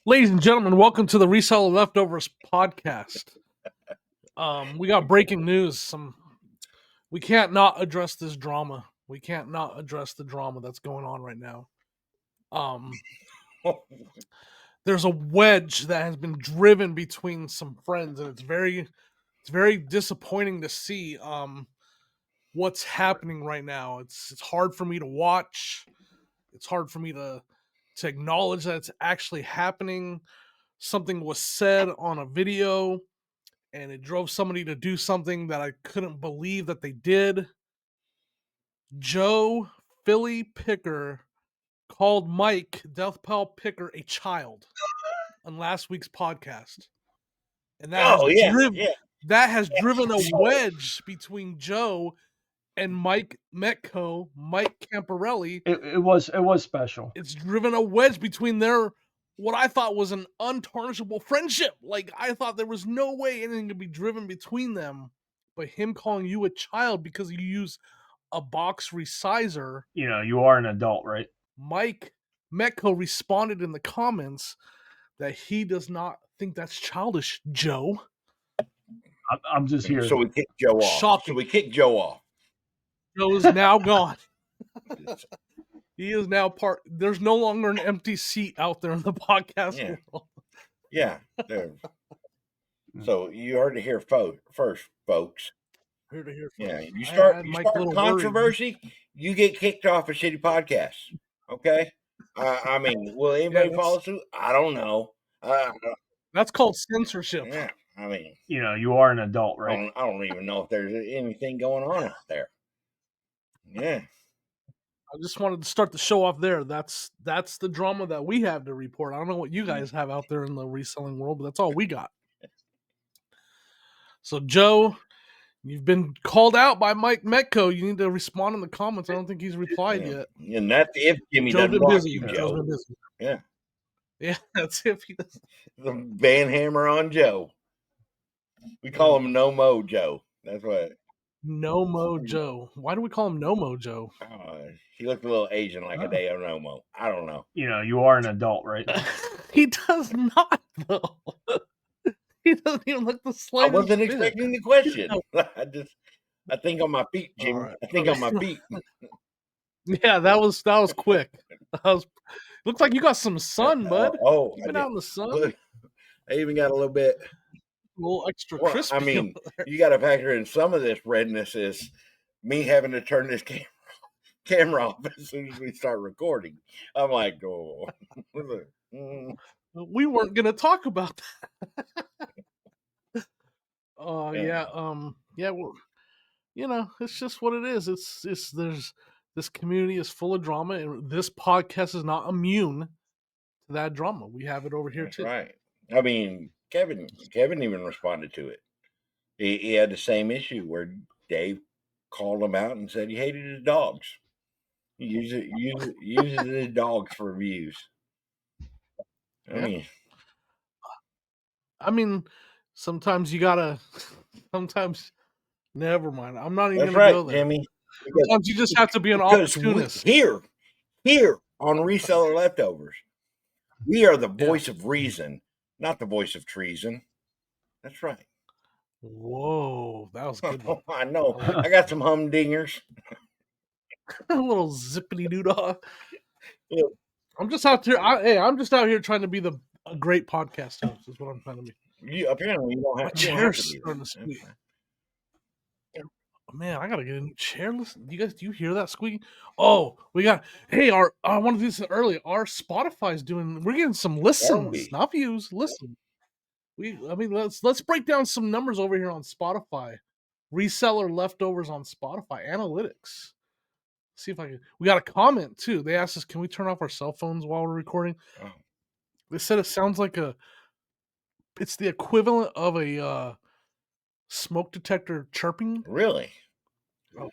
Ladies and gentlemen, welcome to the Reseller Leftovers podcast. We got breaking news. We can't not address this drama. We can't not address the drama that's going on right now. There's a wedge that has been driven between some friends, and it's very disappointing to see what's happening right now. It's hard for me to watch. It's hard for me to acknowledge that it's actually happening. Something was said on a video and it drove somebody to do something that I couldn't believe that they did. Joe Philly Picker called Mike Death Pal Picker a child on last week's podcast. And that has driven a wedge between Joe and Mike Metco, Mike Camparelli. It was special. It's driven a wedge between their what I thought was an untarnishable friendship. Like, I thought there was no way anything could be driven between them, but him calling you a child because you use a box resizer. You know, you are an adult, right? Mike Metco responded in the comments that he does not think that's childish, Joe. I'm just here. So we kicked Joe off. Shocking. Joe's now gone. He is now part. There's no longer an empty seat out there in the podcast world. Yeah. So you heard it here first, folks. Heard it here first. Yeah. You start controversy, you get kicked off a shitty podcast. Okay. I mean, will anybody follow suit? I don't know. That's called censorship. Yeah. I mean, you know, you are an adult, right? I don't even know if there's anything going on out there. Yeah. I just wanted to start the show off there. That's the drama that we have to report. I don't know what you guys have out there in the reselling world, but that's all we got. So, Joe, you've been called out by Mike Metco. You need to respond in the comments. I don't think he's replied yet. And that's if Jimmy doesn't block you, Joe. Yeah. Yeah, that's if he doesn't. The Banhammer on Joe. We call him No Mo Joe. That's what. No Mo Joe. Why do we call him No Mo Joe? He looked a little Asian like a day of No Mo. I don't know. You know, you are an adult, right? He does not, though. He doesn't even look the slightest. I wasn't expecting the question. I think on my feet, Jimmy. Right. I think on my feet. Yeah, that was quick. Looks like you got some sun, bud. You've been out in the sun. I even got a little bit. A little extra crispy. I mean, you got to factor in some of this redness is me having to turn this camera off as soon as we start recording. I'm like, oh. We weren't going to talk about that. Well, you know, it's just what it is. It's this community is full of drama, and this podcast is not immune to that drama. We have it over here too. Right. I mean, Kevin even responded to it. He had the same issue where Dave called him out and said he hated his dogs. He uses his dogs for views. I mean, sometimes you gotta. Sometimes, never mind. I'm not even gonna go there. Jimmy. Sometimes you just have to be an opportunist. Here on Reseller Leftovers, we are the voice of reason, not the voice of treason. That's right. Whoa, that was good. I know. I got some humdingers. A little zippity doo-dah. Yeah. I'm just out here trying to be a great podcast host. Is what I'm trying to be. Apparently, you don't have to squeak. Man, I gotta get a new chair. Listen, do you hear that squeaking? Oh, we got. Hey, I wanted to do this earlier. Our Spotify's doing. We're getting some listens, not views. Listen. Let's break down some numbers over here on Spotify. Reseller Leftovers on Spotify analytics. See if I can. We got a comment too. They asked us, "Can we turn off our cell phones while we're recording?" Oh. They said it sounds like it's the equivalent of a smoke detector chirping. Really? Oh.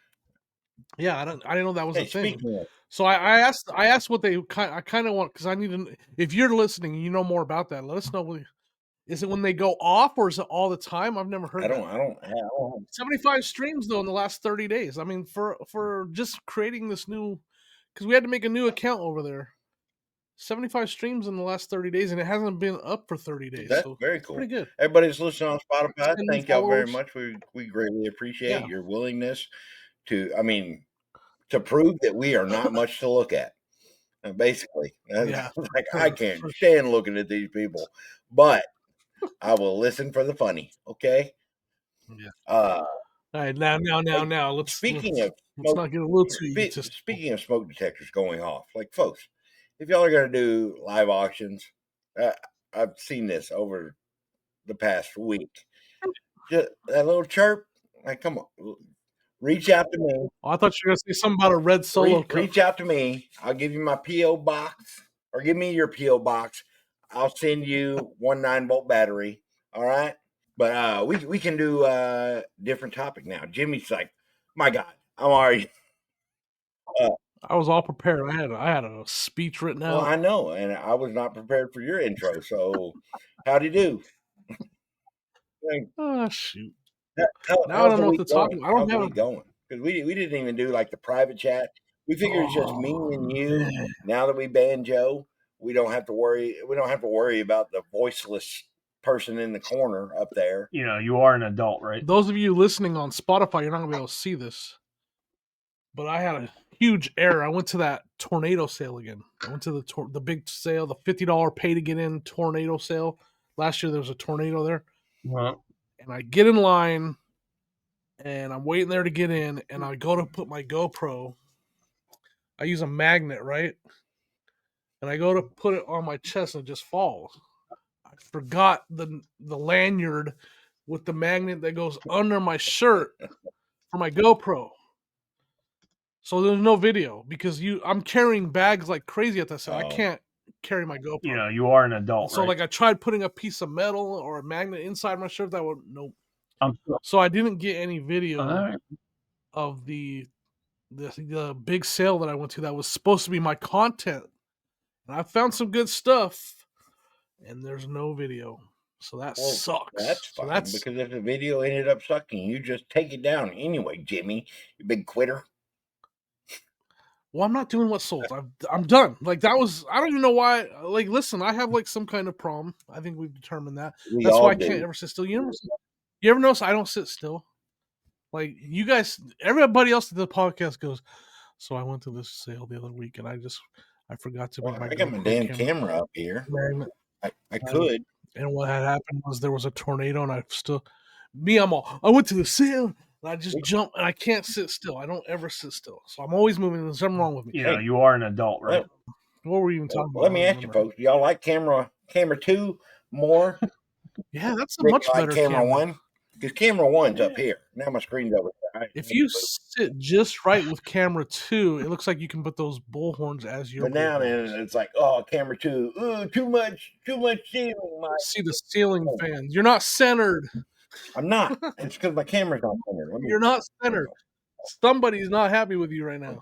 Yeah, I didn't know that was a thing. So I asked what they I kind of want, because I need to. If you're listening, and you know more about that. Let us know. Is it when they go off, or is it all the time? I've never heard. I don't. 75 streams though in the last 30 days. I mean, for just creating this new, because we had to make a new account over there. 75 streams in the last 30 days, and it hasn't been up for 30 days. That's So very it's cool. pretty good. Everybody that's listening on Spotify, 10 thank y'all very followers. much. We greatly appreciate Yeah. your willingness to, to prove that we are not much to look at. Basically, Yeah, like I can't stand looking at these people, but I will listen for the funny. Okay. Yeah. All right, now, let's not get a little too egotistical. Speaking of smoke detectors going off, like folks, if y'all are gonna do live auctions, I've seen this over the past week. Just that little chirp, like come on, reach out to me. Oh, I thought you were gonna say something about a red solo cup. Reach out to me. I'll give you my PO box, or give me your PO box. I'll send you 1 9-volt battery. All right. But we can do a different topic now. Jimmy's like, my God, I'm already. I was all prepared. I had a speech written out. Well, I know, and I was not prepared for your intro. So, how'd you do? Oh shoot! Now I don't know what to talk about. I don't have going because we didn't even do like the private chat. We figured it's just me and you. Man. Now that we banned Joe, we don't have to worry. We don't have to worry about the voiceless person in the corner up there. You know, you are an adult, right? Those of you listening on Spotify, you're not gonna be able to see this, but I had a huge error. I went to that tornado sale again. I went to the big sale, the $50 pay to get in tornado sale. Last year there was a tornado there, and I get in line, and I'm waiting there to get in, and I go to put my GoPro. I use a magnet, right? And I go to put it on my chest, and it just falls. I forgot the lanyard with the magnet that goes under my shirt for my GoPro. So there's no video because I'm carrying bags like crazy at that sale. I can't carry my GoPro. You know, you are an adult, so right? like I tried putting a piece of metal or a magnet inside my shirt. That would nope. I'm So I didn't get any video right. of the big sale that I went to that was supposed to be my content. And I found some good stuff, and there's no video. So that sucks. That's fine, because if the video ended up sucking, you just take it down anyway, Jimmy, you big quitter. Well, I'm not doing what sold. I'm done. Like that was. I don't even know why. Like, listen, I have like some kind of problem. I think we've determined that. That's why I can't ever sit still. You ever notice I don't sit still? Like you guys, everybody else at the podcast goes. So I went to this sale the other week, and I forgot to bring my. I got my damn camera up here. I could. And what had happened was there was a tornado, and I went to the sale. And I just jump, and I can't sit still. I don't ever sit still, so I'm always moving. There's something wrong with me. You know, you are an adult, right? What were we even talking about? Let me ask you, folks. Do y'all like camera 2 more? Yeah, that's a much better camera 1. Because camera 1's up here. Now my screen's over there. If you sit just right with camera 2, it looks like you can put those bullhorns as your. But now then, it's like, oh, camera 2, ooh, too much ceiling. See the ceiling fans. You're not centered. I'm not. It's because my camera's not centered. You're not centered. Somebody's not happy with you right now.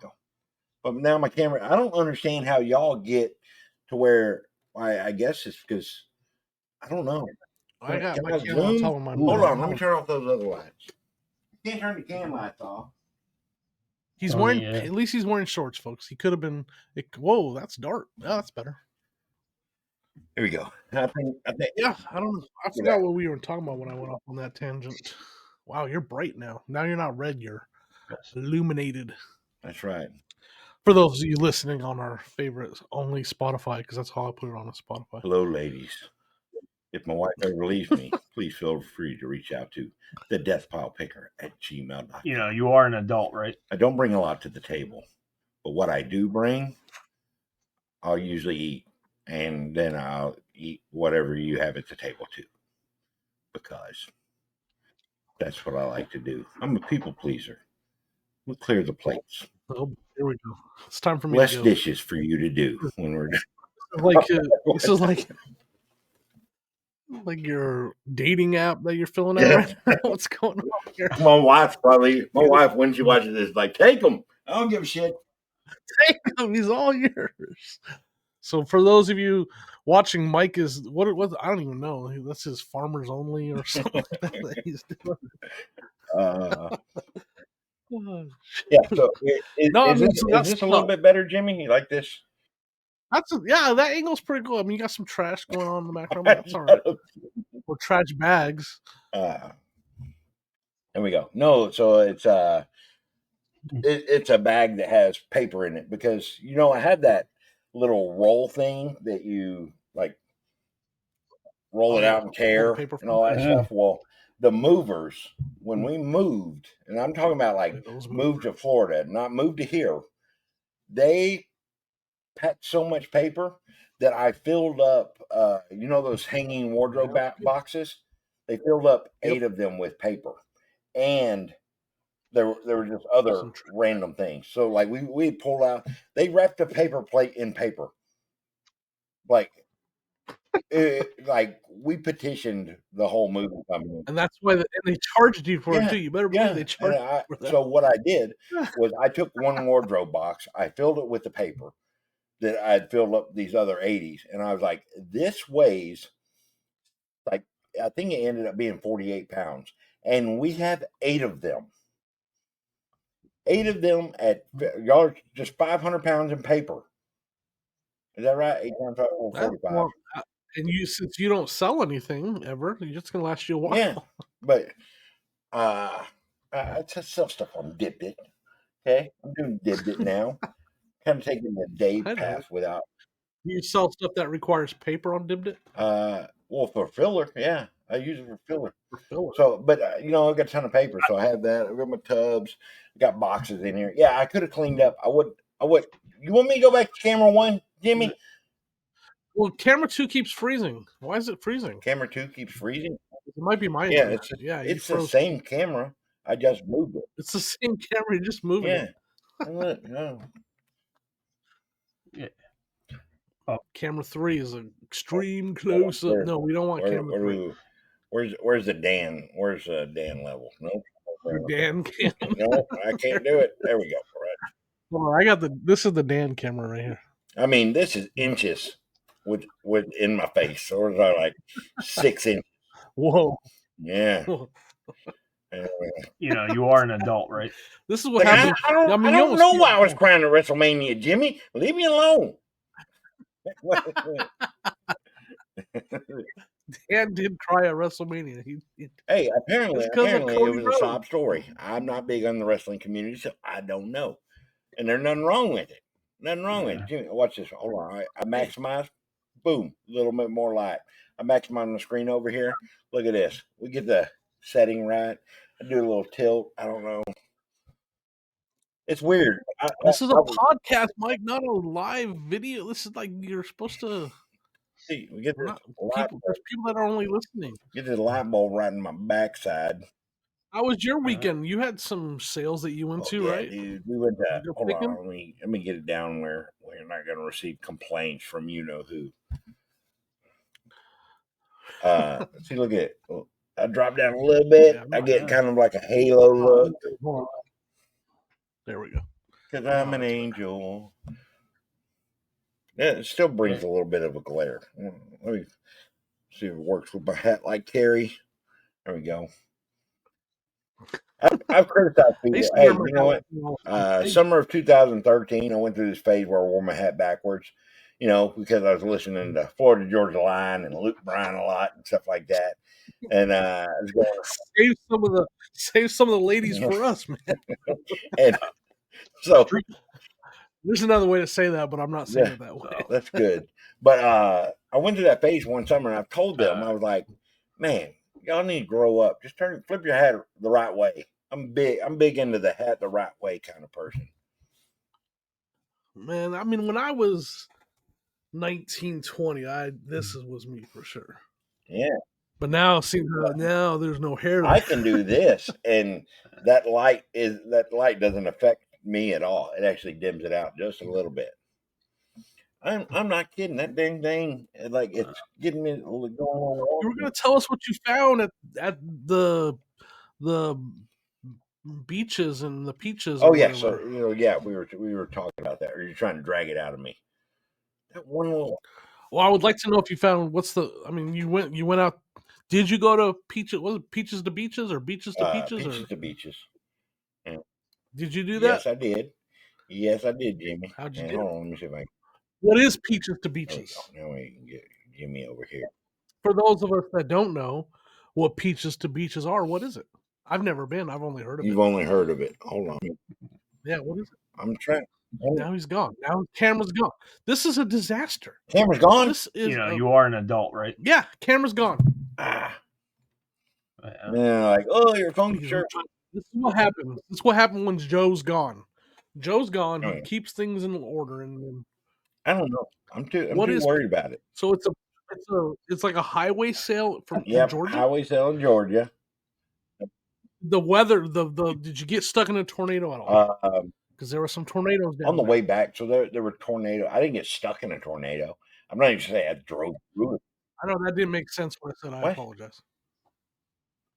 But now my camera, I don't understand how y'all get to where, I guess it's because, I don't know. I got my camera on top of my Hold on, let me turn off those other lights. You can't turn the cam lights off. He's wearing, at least he's wearing shorts, folks. He could have been, whoa, that's dark. Oh, that's better. Here we go. I think, yeah, I don't know. I forgot what we were talking about when I went off on that tangent. Wow, you're bright now. Now you're not red, you're illuminated. That's right. For those of you listening on our favorite only Spotify, because that's how I put it on a Spotify. Hello, ladies. If my wife ever leaves me, please feel free to reach out to thedeathpilepicker@gmail.com. You know, you are an adult, right? I don't bring a lot to the table, but what I do bring, I'll usually eat. And then I'll eat whatever you have at the table too, because that's what I like to do. I'm a people pleaser. We'll clear the plates. Oh, here we go. It's time for me. Less dishes for you to do when we're like this is like your dating app that you're filling out right now. What's going on here? My wife, when she watches this, is like, take them. I don't give a shit. Take them. He's all yours. So for those of you watching, Mike is what I don't even know. That's his farmers only or something that he's doing. Yeah. So is this a little bit better, Jimmy? You like this? Yeah, that angle's pretty cool. I mean, you got some trash going on in the background, but that's all right. Or trash bags. There we go. No, so it's a bag that has paper in it because I had that little roll thing that you like roll it out and tear and all that stuff. Well, the movers, when we moved, and I'm talking about like moved to Florida, not moved to here, they packed so much paper that I filled up, those hanging wardrobe boxes. They filled up 8 of them with paper, and there were just other random things. So like we pulled out, they wrapped a paper plate in paper, like like we petitioned the whole movie company, and that's why they charged you for it too. You better believe they charged you for that. So what I did was I took one wardrobe box, I filled it with the paper that I'd filled up these other 80s, and I was like, this weighs like, I think it ended up being 48 pounds, and we have 8 of them. 8 of them at y'all just 500 pounds in paper. Is that right? 8 times 5, 45. And since you don't sell anything ever, you're just gonna last you a while. Yeah, but I sell stuff on Dibdit. Okay, I'm doing Dibdit now. Kind of taking the Dave path without. Do you sell stuff that requires paper on Dibdit? Well, for filler, yeah, I use it for filler. So, but I've got a ton of paper, so I have that. I've got my tubs, got boxes in here. Yeah, I could have cleaned up. I would. You want me to go back to camera 1, Jimmy? Well, camera 2 keeps freezing. Why is it freezing? Camera 2 keeps freezing. It might be mine. Yeah, it's the same camera. I just moved it. It's the same camera. You just moved it. Look, no. Yeah. Camera 3 is an extreme close up. No, we don't want camera 3. Where's the Dan? Where's the Dan level? No. The Dan cam. No, I can't do it. There we go. Right. Well, I got this is the Dan camera right here. I mean, this is inches with in my face, or is I like 6 inches? Whoa. Yeah. You are an adult, right? This is what happened. I don't know why I was crying at WrestleMania, Jimmy. Leave me alone. Dan did cry at WrestleMania. Hey, apparently it was a sob story. I'm not big on the wrestling community, so I don't know. And there's nothing wrong with it. Nothing wrong with it. Jimmy, watch this. Hold on. I maximize. Boom. A little bit more light. I maximize the screen over here. Look at this. We get the setting right. I do a little tilt. I don't know. It's weird. This is a podcast, Mike, not a live video. This is like you're supposed to. See, we get this there's people that are only listening. Get this light bulb right in my backside. How was your weekend? You had some sales that you went to, right? Dude, we went to. Hold on, let me get it down where we're not going to receive complaints from who. See, look at it. I drop down a little bit. Yeah, I get kind of like a halo look. There we go. Because I'm an angel. Yeah, it still brings a little bit of a glare. Let me see if it works with my hat like Terry. There we go. I've criticized people. Hey, you know what? Summer of 2013, I went through this phase where I wore my hat backwards, because I was listening to Florida Georgia Line and Luke Bryan a lot and stuff like that. And I was going save some of the ladies for us, man. And so there's another way to say that, but I'm not saying it that way. Oh, that's good. But I went through that phase one summer, and I've told them, I was like, man, y'all need to grow up. Just flip your hat the right way. I'm big into the hat the right way kind of person. Man, I mean, when I was 19, 20, this was me for sure. Yeah. But now, now there's no hair. I can do this, and that light doesn't affect me at all. It actually dims it out just a little bit. I'm not kidding. That dang thing, like, it's getting me going on. You were going to tell us what you found at the beaches and the peaches. Oh yeah, so we were talking about that. Or you're trying to drag it out of me. That one little. Well, I would like to know if you found you went out. Did you go to peaches? Was it peaches to beaches or beaches to peaches? Peaches to beaches. Yeah. Did you do that? Yes, I did. Yes, I did, Jimmy. How'd you do? Hold on, let me see if I can. What is Peaches to There we Beaches? go. Now we can get Jimmy over here. For those of us that don't know what Peaches to Beaches are, what is it? I've never been. I've only heard of You've it. only heard of it. Hold on. Yeah, what is it? I'm trying. Now he's gone. Now camera's gone. This is a disaster. Camera's gone. This is you are an adult, right? yeah, camera's gone. Ah. Yeah. Yeah, like, oh, your phone Because sure. this is what happens. This is what happened when Joe's gone. Joe's gone. Oh, He yeah. keeps things in order, and I don't know. I'm too What is- worried about it. so it's like a highway sale from in Yep, Georgia. highway sale in Georgia. The weather, the did you get stuck in a tornado at all? Because there were some tornadoes down On the there. way back. So there were tornadoes. I didn't get stuck in a tornado. I'm not even saying I drove through it. I know that didn't make sense when I said I What? apologize.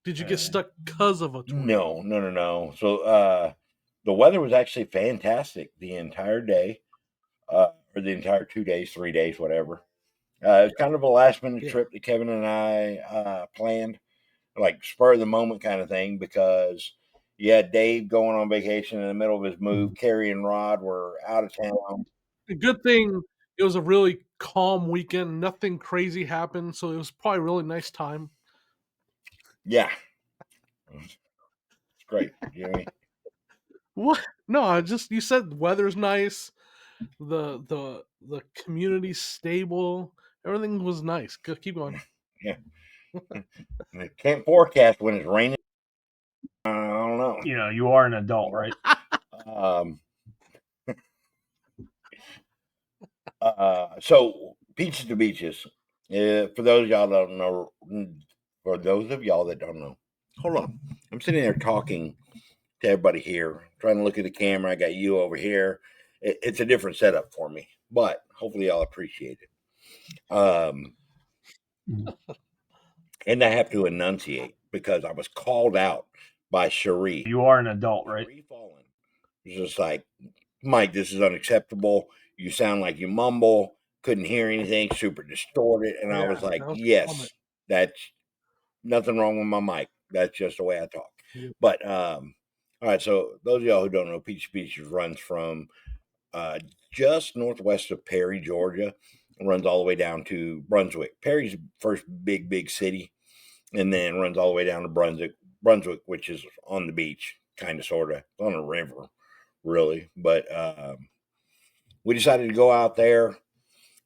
Did you get stuck because of a tornado? No. So the weather was actually fantastic the entire day, or the entire 2 days, 3 days, whatever. It was kind of a last minute Yeah. trip that Kevin and I planned, like spur of the moment kind of thing, because you had Dave going on vacation in the middle of his move. Carrie and Rod were out of town. The good thing, it was a really calm weekend. Nothing crazy happened, so it was probably a really nice time. Yeah. It's great, Jimmy. What? No, I just you said the weather's nice, the community's stable, everything was nice. Keep going. Yeah. I can't forecast when it's raining. I don't know. You are an adult, right? So Peaches to Beaches. For those of y'all that don't know, for those of y'all that don't know, hold on. I'm sitting there talking to everybody here, trying to look at the camera. I got you over here. It's a different setup for me, but hopefully y'all appreciate it. And I have to enunciate because I was called out by Cherie. You are an adult, right? Cherie Fallen. It's just like, Mike, this is unacceptable. You sound like you mumble. Couldn't hear anything. Super distorted. And I was like, yes, that's nothing wrong with my mic. That's just the way I talk. Yeah. But all right. So those of y'all who don't know, Peach Beaches runs from just northwest of Perry, Georgia, and runs all the way down to Brunswick. Perry's the first big city, and then runs all the way down to Brunswick, which is on the beach, kind of, sort of, on a river, really. But we decided to go out there.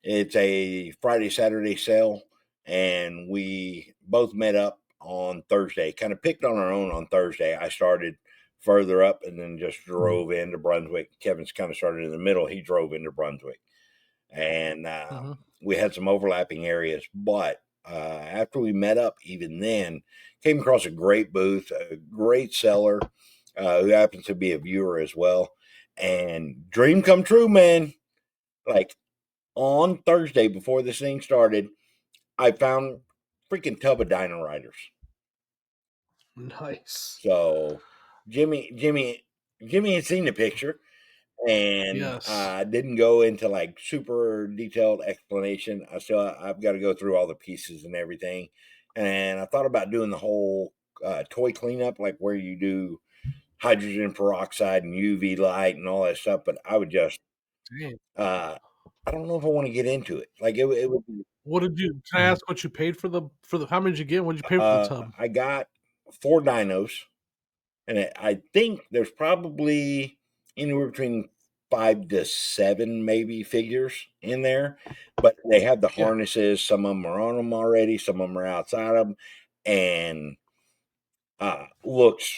It's a Friday, Saturday sale, and we both met up on Thursday. Kind of picked on our own on Thursday. I started further up and then just drove into Brunswick. Kevin's kind of started in the middle. He drove into Brunswick. And we had some overlapping areas. But after we met up, even then, came across a great booth, a great seller who happens to be a viewer as well. And dream come true, man. Like, on Thursday, before this thing started, I found freaking tub of Dino Riders. Nice. So Jimmy had seen the picture, and I didn't go into like super detailed explanation. I've got to go through all the pieces and everything. And I thought about doing the whole toy cleanup, like where you do hydrogen peroxide and UV light and all that stuff. But I would just, I don't know if I want to get into it. Like it would be. What did you? Can I ask what you paid for the how many did you get? What did you pay for the tub? I got 4 dinos, and I think there's probably anywhere between 5 to 7 maybe figures in there. But they have the harnesses. Some of them are on them already. Some of them are outside of them, and looks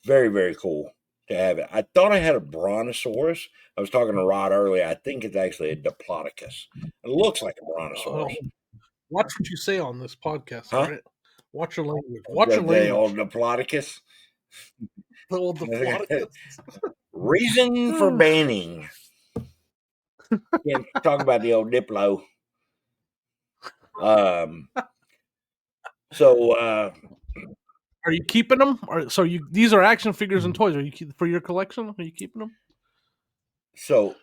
very cool to have it. I thought I had a brontosaurus. I was talking to Rod earlier. I think it's actually a diplodocus. It looks like a brontosaurus. Watch what you say on this podcast, huh? Right? Watch your language. Watch your language. The old diplodocus. The old diplodocus. Reason for banning. Can't talk about the old Diplo. So are you keeping them? So these are action figures and toys. Are you for your collection? Are you keeping them? So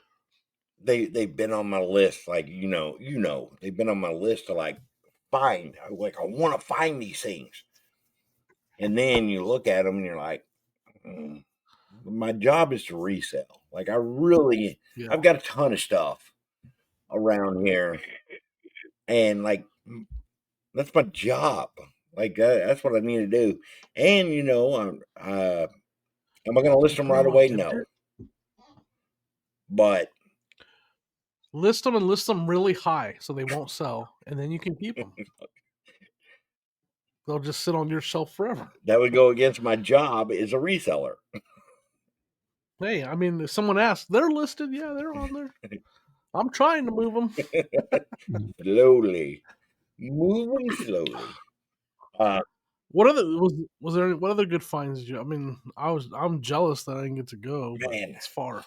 they've been on my list, like they've been on my list to like find. Like I want to find these things, and then you look at them and you're like, my job is to resell. Like I really, Yeah. I've got a ton of stuff around here, and like that's my job. Like that's what I need to do. And you know, am I going to list them Come right on, away? tempter. No, but List them and list them really high so they won't sell, and then you can keep them. They'll just sit on your shelf forever. that would go against my job as a reseller. Hey, I mean, if someone asks, they're listed. Yeah, they're on there. I'm trying to move them. Slowly, moving slowly. What other was there? What other good finds did you? I mean, I'm jealous that I didn't get to go, but Man. it's far.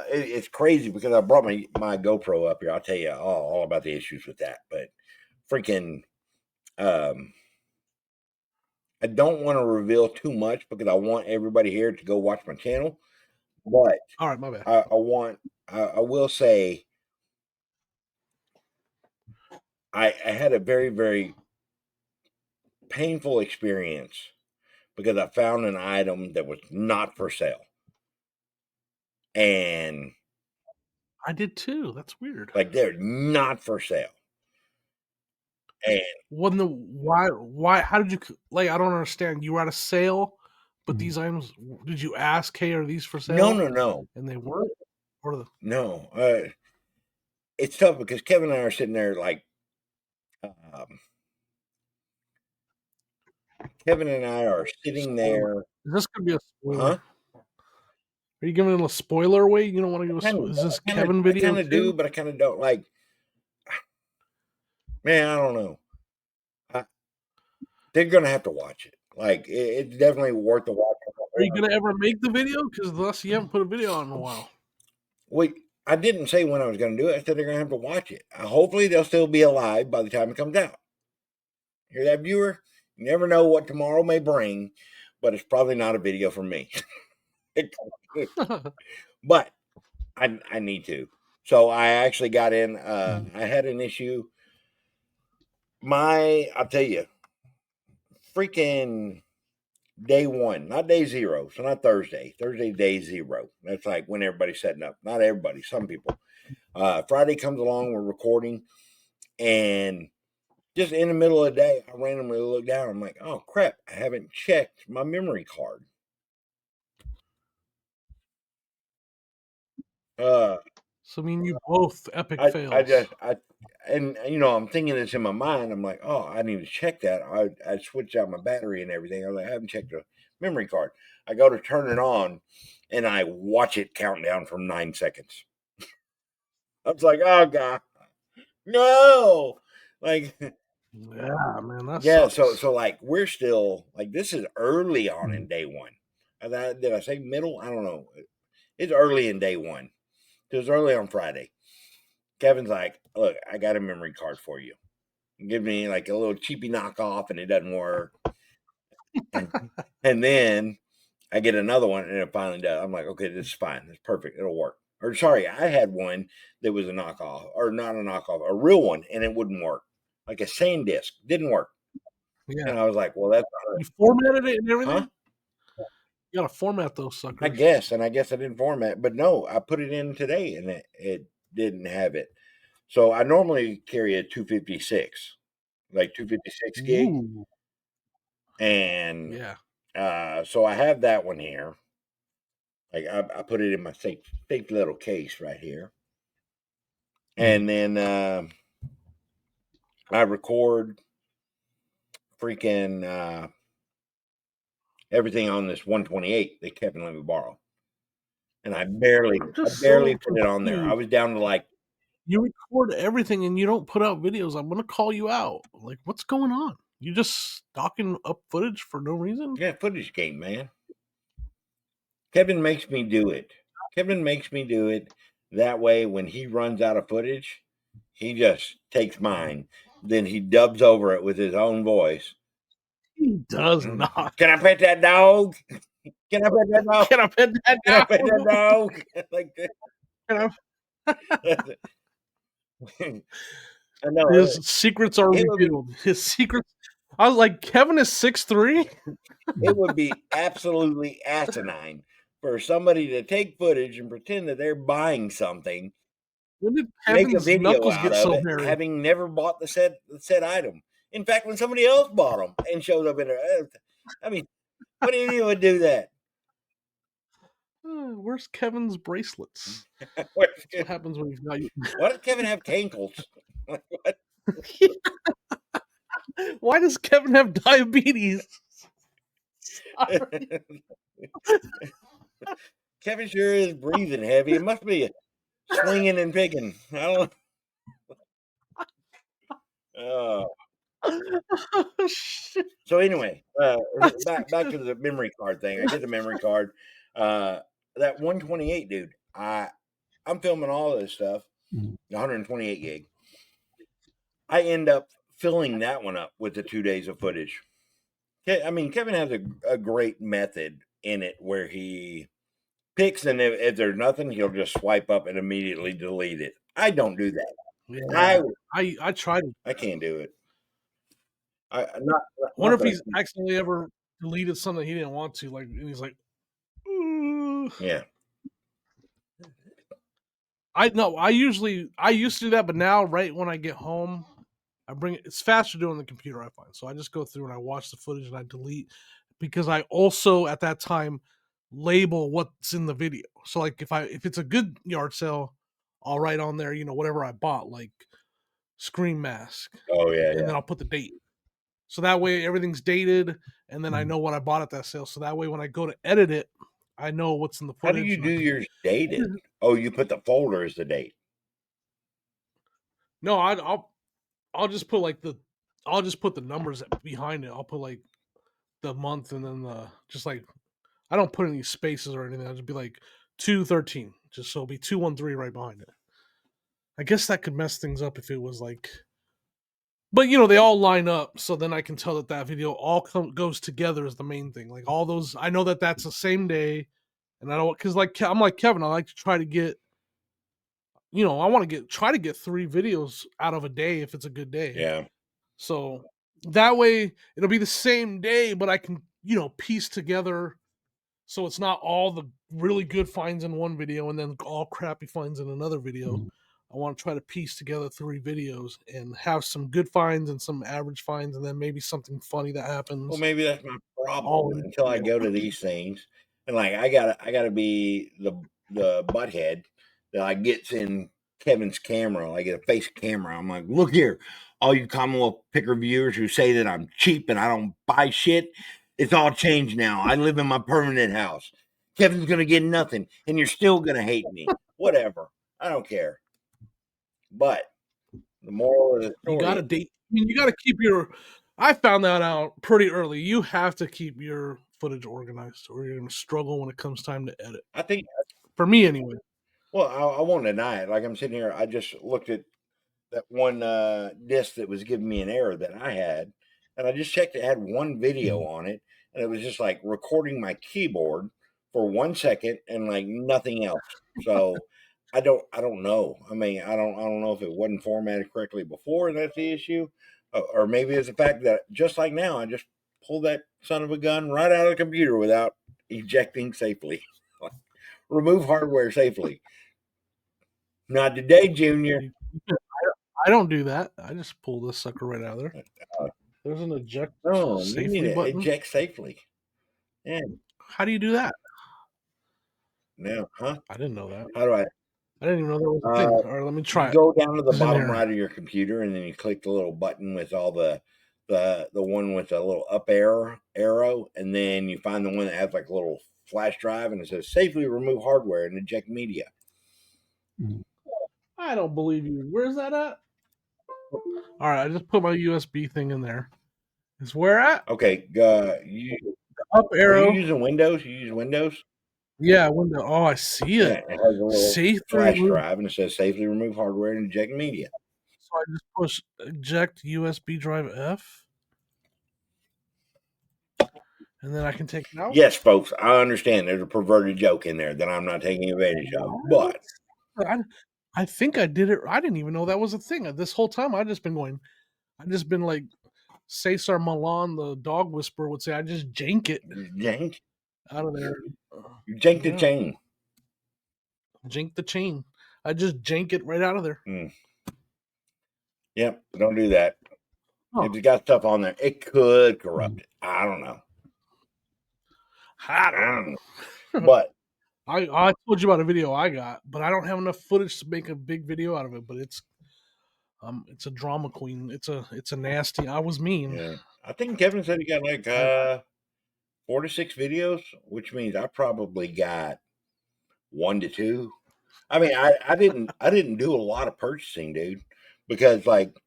It's crazy because I brought my GoPro up here. I'll tell you all about the issues with that. But freaking, I don't want to reveal too much because I want everybody here to go watch my channel. But All right, my bad. I will say, I had a very, very painful experience because I found an item that was not for sale. And I did too. That's weird. like they're not for sale. And Wasn't the why? How did you like? I don't understand. You were at a sale, but these items. Did you ask? Hey, are these for sale? no. And they weren't. Or No. It's tough because Kevin and I are sitting there like, Kevin and I are sitting there. Is this gonna be a spoiler? Huh? Are you giving a spoiler away? You don't want to give a spoiler? Is this Kevin video? I kind of do, but I kind of don't. Like, man, I don't know. They're gonna have to watch it. Like, it's definitely worth the watch. Are you gonna ever make the video? Because thus you haven't put a video on in a while. Wait, I didn't say when I was going to do it. I said they're going to have to watch it. Hopefully, they'll still be alive by the time it comes out. Hear that, viewer? You never know what tomorrow may bring, but it's probably not a video from me. But I need to. So I actually got in. I had an issue. I'll tell you, freaking day one, not day zero. So not Thursday. Thursday, day zero. That's like when everybody's setting up. Not everybody, some people. Friday comes along, we're recording, and just in the middle of the day, I randomly look down. I'm like, oh crap, I haven't checked my memory card. So I mean, you both epic fails. And you know, I'm thinking this in my mind. I'm like, oh, I need to check that. I switched out my battery and everything. I was like, I haven't checked the memory card. I go to turn it on, and I watch it count down from 9 seconds. I was like, oh god, no, like. Yeah, man, that's yeah. So like we're still like this is early on in day one. Did I say middle? I don't know. It's early in day one. It was early on Friday. Kevin's like, look, I got a memory card for you. Give me like a little cheapy knockoff, and it doesn't work. And then I get another one, and it finally does. I'm like, okay, this is fine. It's perfect. It'll work. Or sorry, I had one that was a knockoff, or not a knockoff, a real one, and it wouldn't work. Like a SanDisk, didn't work. Yeah. And I was like, well, that's you formatted it and everything. Huh? You gotta format those suckers. I guess I didn't format, but no, I put it in today, and it didn't have it. So I normally carry a 256, like 256 gig. Ooh. And yeah. So I have that one here. Like I put it in my safe little case right here. And then I record freaking everything on this 128 that Kevin let me borrow. And I barely put it on there. I was down to like, you record everything and you don't put out videos. I'm gonna call you out. Like, what's going on? You just stocking up footage for no reason? Yeah, footage game, man. Kevin makes me do it. That way, when he runs out of footage, he just takes mine. Then he dubs over it with his own voice. He does not. Can I pet that dog? Can I pet that dog? Can I pet that dog? Can I pet that dog? Like that. I know. His secrets are revealed. His secrets. I was like, Kevin is 6'3". It would be absolutely asinine for somebody to take footage and pretend that they're buying something, When did make a Kevin's video knuckles out get of so it, hairy? having never bought the said item. In fact, when somebody else bought them and showed up in it, I mean, what do you even do that? Where's Kevin's bracelets? What That's what happens when you've got you. does Kevin have cankles? What? Why does Kevin have diabetes? Kevin sure is breathing heavy. It must be swinging and picking. I don't. Oh, shit. So anyway, back to the memory card thing. I get the memory card. That 128, dude. I'm filming all of this stuff. 128 gig. I end up filling that one up with the 2 days of footage. I mean, Kevin has a great method in it where he picks, and if there's nothing, he'll just swipe up and immediately delete it. I don't do that. Yeah, I tried it. I can't do it. I wonder if he's accidentally ever deleted something he didn't want to, like, and he's like, "Ooh." Yeah. I used to do that, but now right when I get home, I bring it. It's faster doing the computer, I find. So I just go through and I watch the footage and I delete, because I also at that time label what's in the video. So like if it's a good yard sale, I'll write on there, whatever I bought, like screen mask, Oh yeah. and then I'll put the date. So that way everything's dated, and then I know what I bought at that sale. So that way when I go to edit it, I know what's in the How footage. do you do yours dated? Oh, you put the folder as the date. No, I'll just put I'll just put the numbers behind it. I'll put like the month, and then just like, I don't put any spaces or anything. I'll just be like 2/13, just so it'll be 2/13 right behind it. I guess that could mess things up if it was like, but they all line up, so then I can tell that video all goes together is the main thing. Like all those, I know that that's the same day, and I don't, because like I'm like Kevin, I like to try to get, I want to try to get 3 videos out of a day if it's a good day. Yeah. So that way it'll be the same day, but I can, piece together, so it's not all the really good finds in one video and then all crappy finds in another video. I want to try to piece together 3 videos and have some good finds and some average finds, and then maybe something funny that happens. Well, maybe that's my problem until I go to these things, and like I gotta be the butthead that I gets in Kevin's camera. I get a face camera. I'm like, look here, all you Commonwealth Picker viewers who say that I'm cheap and I don't buy shit. It's all changed now. I live in my permanent house. Kevin's gonna get nothing, and you're still gonna hate me. Whatever. I don't care. But the moral of the story, you gotta date. I mean, you gotta keep your. I found that out pretty early. You have to keep your footage organized, or you're gonna struggle when it comes time to edit. I think, for me anyway. Well, I won't deny it. Like I'm sitting here, I just looked at that one disc that was giving me an error that I had, and I just checked. It had one video on it, and it was just like recording my keyboard for 1 second and like nothing else. So I don't know. I mean, I don't know if it wasn't formatted correctly before, and that's the issue, or maybe it's the fact that just like now, I just pulled that son of a gun right out of the computer without ejecting safely. Remove hardware safely. Not today, Junior. I don't do that. I just pull this sucker right out of there. There's an eject safely button. Eject safely. Yeah. How do you do that? No, huh? I didn't know that. How do I? I didn't even know that was a thing. All right, let me try it. Go down to the bottom right of your computer, and then you click the little button with all the one with the little up arrow, and then you find the one that has like a little flash drive, and it says safely remove hardware and eject media. I don't believe you. Where's that at? All right, I just put my USB thing in there. Is where at? Okay, you up arrow. Are you using Windows? You use Windows? Yeah, window. Oh, I see it. Yeah, it has a little flash drive, and it says safely remove hardware and eject media. So I just push eject USB drive F, and then I can take it out? Yes, folks, I understand there's a perverted joke in there that I'm not taking advantage of, but I think I did it. I didn't even know that was a thing. This whole time I've just been like Cesar Milan, the dog whisperer, would say, I just jank it. Jank? out of there. You jank the Yeah. chain. Jank the chain. I just jank it right out of there. Yep, don't do that. Huh. If you got stuff on there, it could corrupt it. I don't know. I don't know. But I told you about a video I got, but I don't have enough footage to make a big video out of it. But it's a drama queen. It's a nasty. I was mean. yeah, I think Kevin said he got like 4 to 6 videos, which means I probably got 1 to 2. I mean, I didn't do a lot of purchasing, dude, because like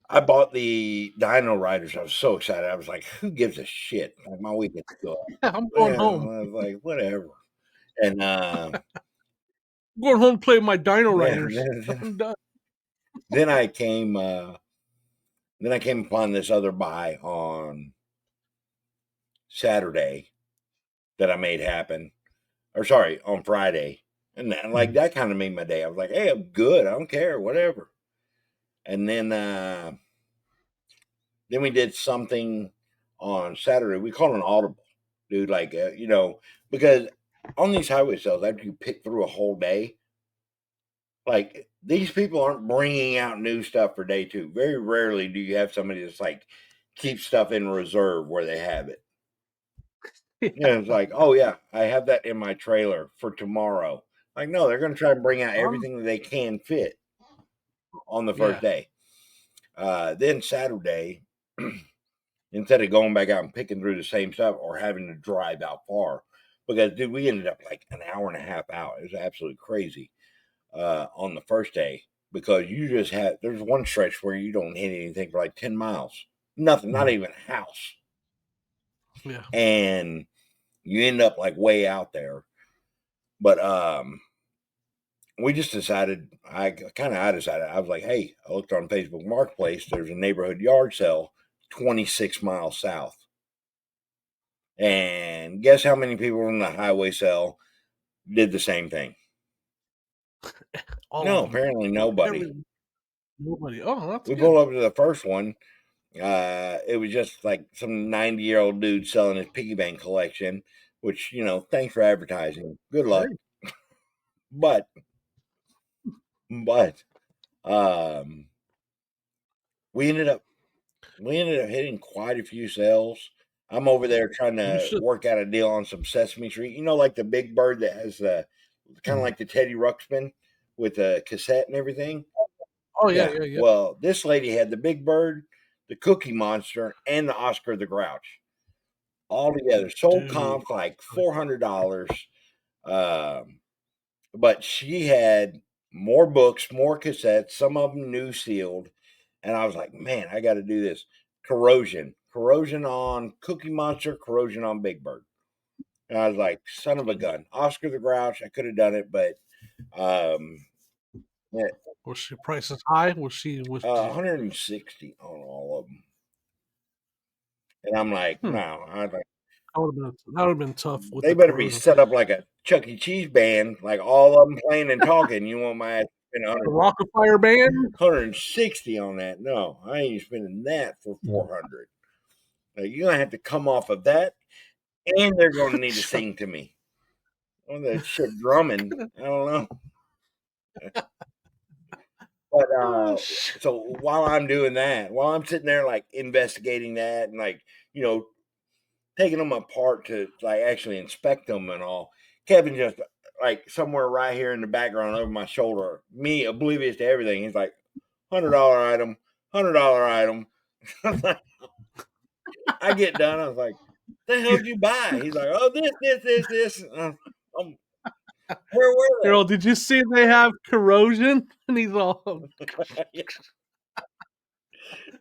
I bought the Dino Riders. I was so excited. I was like, who gives a shit? Like my weekend's good. I'm going home. I was like, whatever. And I'm going home to play my Dino Riders. I'm done. Then I came upon this other buy on Saturday that I made happen. Or sorry, on Friday. And like that kind of made my day. I was like, hey, I'm good. I don't care, whatever. And then we did something on Saturday. We call it an audible, dude. Like, because on these highway sales, after you pick through a whole day, like these people aren't bringing out new stuff for day 2. Very rarely do you have somebody that's like keep stuff in reserve where they have it. Yeah, it's like, oh yeah, I have that in my trailer for tomorrow. Like, no, they're going to try and bring out everything that they can fit on the first day. Then Saturday, instead of going back out and picking through the same stuff or having to drive out far, because dude, we ended up like an hour and a half out. It was absolutely crazy on the first day because you just had there's one stretch where you don't hit anything for like 10 miles, nothing, not even a house. Yeah, and you end up like way out there. But we just decided, I decided, I was like, hey, I looked on Facebook Marketplace, there's a neighborhood yard sale 26 miles south. And guess how many people in the highway sale did the same thing? No, apparently nobody. Nobody. Oh, that's we good. pulled up to the first one. It was just like some 90-year-old dude selling his piggy bank collection, which, thanks for advertising. Good luck. But we ended up hitting quite a few sales. I'm over there trying to work out a deal on some Sesame Street. Like the big bird that has kind of like the Teddy Ruxpin with a cassette and everything. Oh yeah. Well, this lady had the big bird, the Cookie Monster, and the Oscar the Grouch all together. Sold comp like $400. But she had more books, more cassettes, some of them new sealed. And I was like, man, I got to do this. Corrosion on Cookie Monster, corrosion on Big Bird. And I was like, son of a gun. Oscar the Grouch, I could have done it, but yeah. Was she prices high? Was she 160 on all of them? And I'm like, no, I like that would have been tough. With they better be set up like a Chuck E. Cheese band, like all of them playing and talking. You want my ass to spend the Rockefeller band? 160 on that? No, I ain't spending that for 400. You're gonna have to come off of that, and they're gonna need to sing to me. All that shit drumming, I don't know. But so while I'm doing that, while I'm sitting there like investigating that and like taking them apart to like actually inspect them and all, Kevin just like somewhere right here in the background over my shoulder, me oblivious to everything. He's like, $100 item, $100 item. I get done. I was like, the hell did you buy? He's like, oh, this. Where were they? Girl, did you see they have corrosion? And he's all,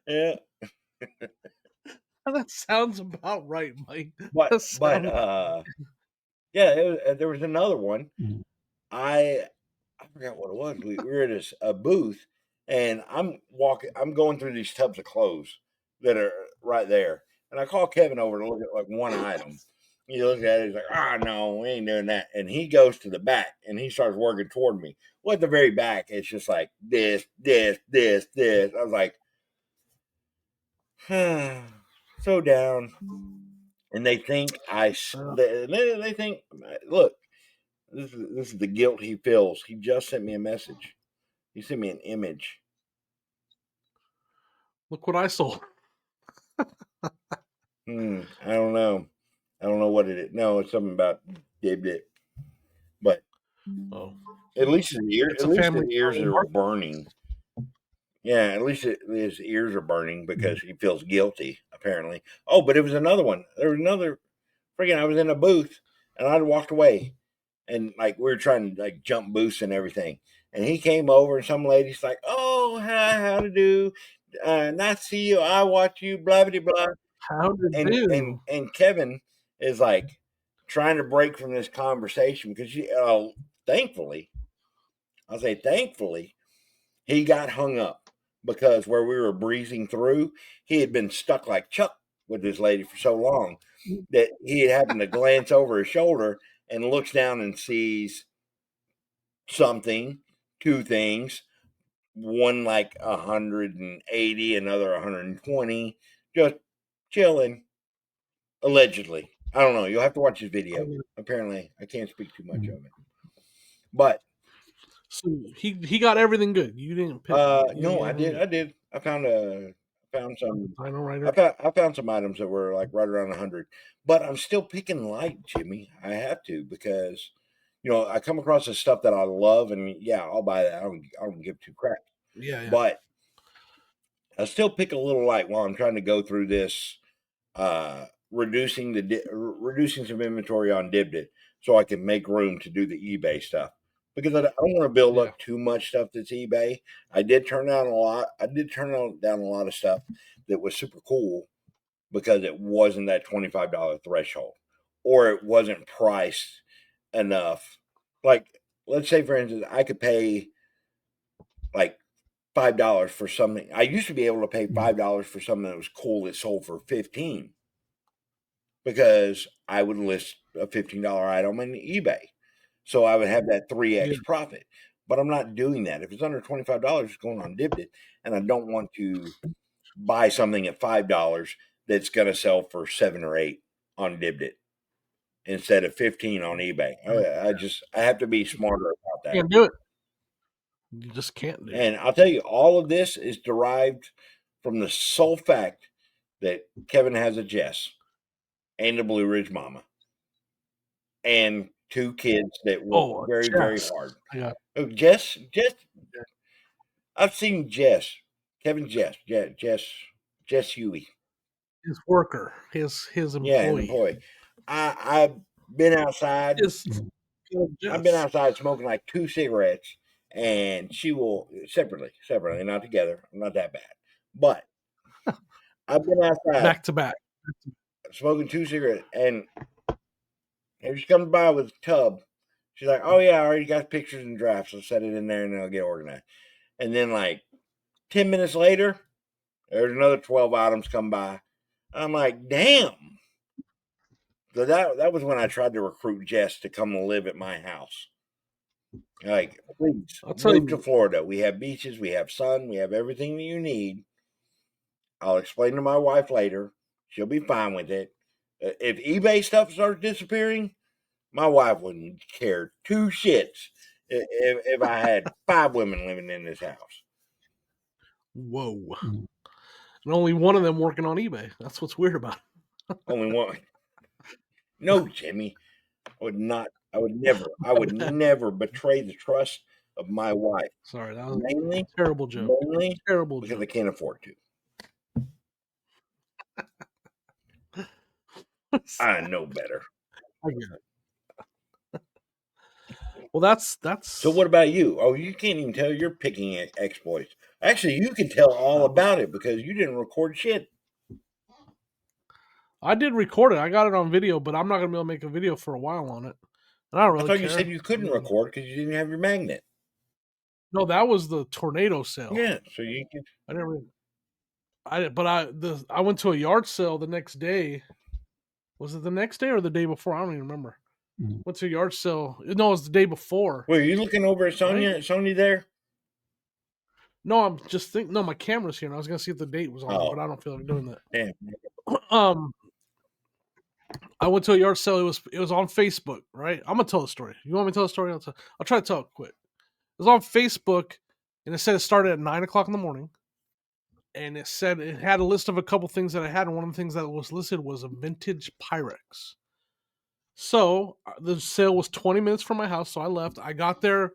yeah. That sounds about right, Mike. Yeah, there was another one. I forgot what it was. We were at a booth, and I'm going through these tubs of clothes that are right there, and I call Kevin over to look at like one item. He looks at it, he's like, no, we ain't doing that. And he goes to the back and he starts working toward me. Well, at the very back, it's just like this. I was like, so down. and they think they think, look, this is the guilt he feels. He just sent me a message. He sent me an image. Look what I sold. I don't know. I don't know what it is. No, it's something about Dibdit. But at least his ears are burning. Yeah, at least his ears are burning because he feels guilty, apparently. Oh, but it was another one. There was another freaking, I was in a booth and I'd walked away and like we were trying to like jump booths and everything. And he came over and some lady's like, "Oh, hi, how to do? Nice to see you. I watch you, blah blah blah." How to do? And Kevin is like trying to break from this conversation because thankfully, I'll say thankfully, he got hung up because where we were breezing through, he had been stuck like Chuck with this lady for so long that he had happened to glance over his shoulder and looks down and sees something, two things, one like 180, another 120, just chilling, allegedly. I don't know. You'll have to watch his video. Apparently, I can't speak too much of it. But so he got everything good. You didn't pick. no, I did. I found some. Dino Riders. I found some items that were like right around 100, but I'm still picking light, Jimmy. I have to because I come across the stuff that I love, and yeah, I'll buy that. I don't give two craps. Yeah. But I still pick a little light while I'm trying to go through this, reducing some inventory on Dibdit so I can make room to do the eBay stuff because I don't want to build up too much stuff that's eBay. I did turn down a lot of stuff that was super cool because it wasn't that $25 threshold or it wasn't priced enough. Like, let's say for instance, I could pay like $5 for something. I used to be able to pay $5 for something that was cool that sold for $15 because I would list a $15 item on eBay. So I would have that 3x profit. But I'm not doing that. If it's under $25, it's going on Dibdit. And I don't want to buy something at $5 that's going to sell for 7 or 8 on Dibdit instead of 15 on eBay. I have to be smarter about that. Can't do it. You just can't do it. And I'll tell you, all of this is derived from the sole fact that Kevin has a Jess and a Blue Ridge Mama and 2 kids that work very, very hard. Yeah. Oh, Jess, I've seen Jess, Kevin Jess Huey. His worker, his employee. Yeah, his employee. I've been outside. I've been outside smoking like 2 cigarettes, and she will separately, not together. I'm not that bad, but I've been outside back to back, smoking 2 cigarettes, and she comes by with a tub. She's like, "Oh yeah, I already got pictures and drafts. I'll set it in there, and it'll get organized." And then like 10 minutes later, there's another 12 items come by. I'm like, "Damn." So that was when I tried to recruit Jess to come live at my house. Like, please, move to Florida. We have beaches, we have sun, we have everything that you need. I'll explain to my wife later. She'll be fine with it. If eBay stuff starts disappearing, my wife wouldn't care 2 shits if I had 5 women living in this house. Whoa. And only one of them working on eBay. That's what's weird about it. Only one. No, Jimmy. I would never betray the trust of my wife. Sorry, that was a terrible joke. Terrible because joke. I can't afford to. I know better. I get it. Well, that's. So what about you? Oh, you can't even tell you're picking exploits. Actually, you can tell all about it because you didn't record shit. I did record it. I got it on video, but I'm not going to be able to make a video for a while on it. And I don't really care. You said you couldn't record because you didn't have your magnet. No, that was the tornado sale. Yeah, so you can. I went to a yard sale the next day. Was it the next day or the day before? I don't even remember. Went to a yard sale. No, it was the day before. Wait, are you looking over at Sonia? Right? Sonia there? No, I'm just thinking. No, my camera's here, and I was gonna see if the date was on, but I don't feel like doing that. Damn. I went to a yard sale. It was on Facebook, right? I'm gonna tell the story. You want me to tell the story? I'll try to tell it quick. It was on Facebook, and it said it started at 9 o'clock in the morning. And it said it had a list of a couple things that I had, and one of the things that was listed was a vintage Pyrex. So the sale was 20 minutes from my house, so I left. I got there.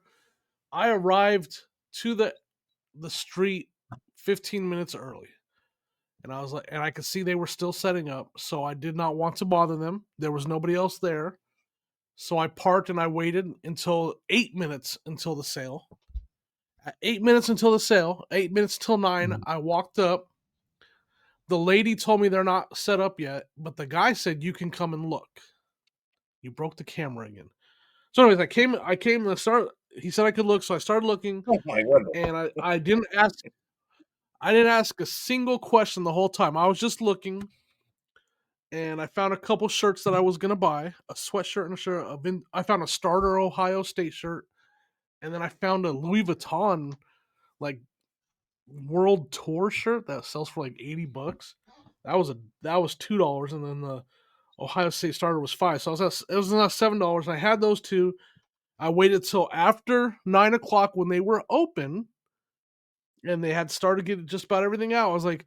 I arrived to the street 15 minutes early. And I was like, and I could see they were still setting up, so I did not want to bother them. There was nobody else there. So I parked and I waited until 8 minutes until the sale. At 8 minutes until the sale, 8 minutes till 9, I walked up. The lady told me they're not set up yet, but the guy said you can come and look. You broke the camera again. So, anyways, I came to start. He said I could look, so I started looking, Oh my goodness! and I didn't ask a single question the whole time. I was just looking, and I found a couple shirts that I was gonna buy, a sweatshirt and a shirt. I found a starter Ohio State shirt, and then I found a Louis Vuitton like world tour shirt that sells for like $80. That was $2, and then the Ohio State starter was $5. So it was now $7. I had those two. I waited till after 9 o'clock when they were open, and they had started getting just about everything out. I was like,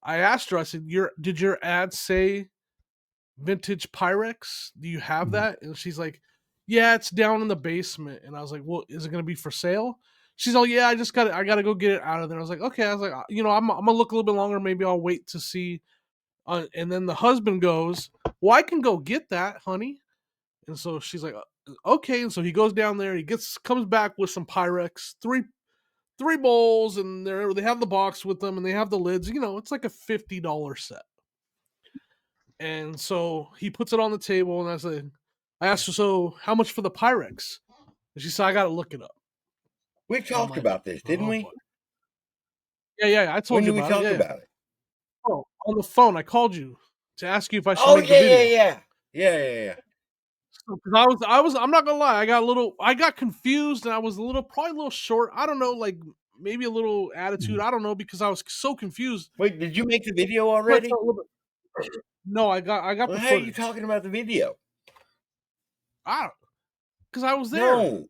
I asked her. I said, did your ad say vintage Pyrex? Do you have that?" And she's like, "Yeah, it's down in the basement." And I was like, "Well, is it going to be for sale?" She's all, "Yeah, I got to go get it out of there." I was like, "Okay." I was like, I'm gonna look a little bit longer. Maybe I'll wait to see." And then the husband goes, "Well, I can go get that, honey." And so she's like, "Okay." And so he goes down there. Comes back with some Pyrex, three bowls, and they have the box with them, and they have the lids. It's like a $50 set. And so he puts it on the table, and I asked her, "So how much for the Pyrex?" And she said, "I got to look it up." We And I'm talked like, about this, didn't "Oh we? boy." Yeah, I When told you did we about it. talk Yeah. about it? Oh, on the phone, I called you to ask you if I should Oh make the video. yeah. Because I'm not gonna lie, I got confused, and I was probably a little short. I don't know, like maybe a little attitude. I don't know, because I was so confused. Wait, did you make the video So I tell already? a little bit. No, I got Well, the how are you footage. talking about the video? Because I was there. No.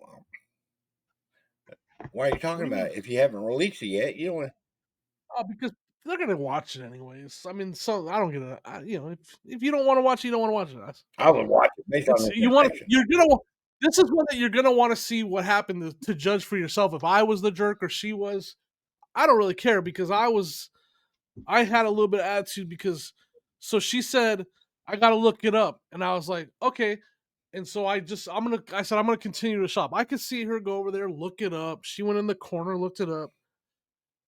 Why are you What talking do you about mean? it? If you haven't released it yet, you don't want. Oh, because they're gonna watch it anyways. I mean, so I don't get it. If you don't want to watch it, you don't want to watch it. I would watch it based on It's this you want information. you're gonna. This is one that you're gonna want to see what happened to judge for yourself. If I was the jerk or she was, I don't really care, because I had a little bit of attitude, because so she said I gotta look it up, and I was like, okay. And so I said I'm gonna continue to shop. I could see her go over there, look it up. She went in the corner, looked it up,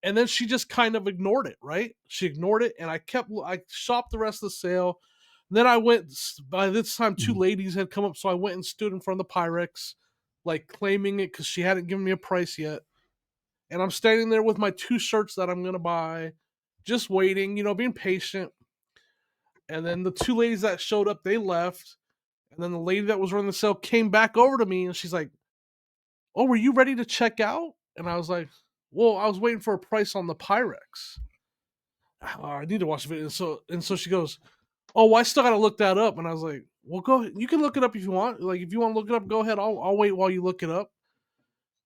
and then she just kind of ignored it, right? She ignored it, and I shopped the rest of the sale. And then I went. By this time, two ladies had come up, so I went and stood in front of the Pyrex, like claiming it, because she hadn't given me a price yet. And I'm standing there with my two shirts that I'm gonna buy, just waiting, being patient. And then the two ladies that showed up, they left. And then the lady that was running the sale came back over to me, and she's like, "Oh, were you ready to check out?" And I was like, "Well, I was waiting for a price on the Pyrex. I need to watch the video." And so she goes, "Oh, well, I still gotta look that up." And I was like, "Well, go ahead. You can look it up if you want. Like, if you want to look it up, go ahead. I'll wait while you look it up."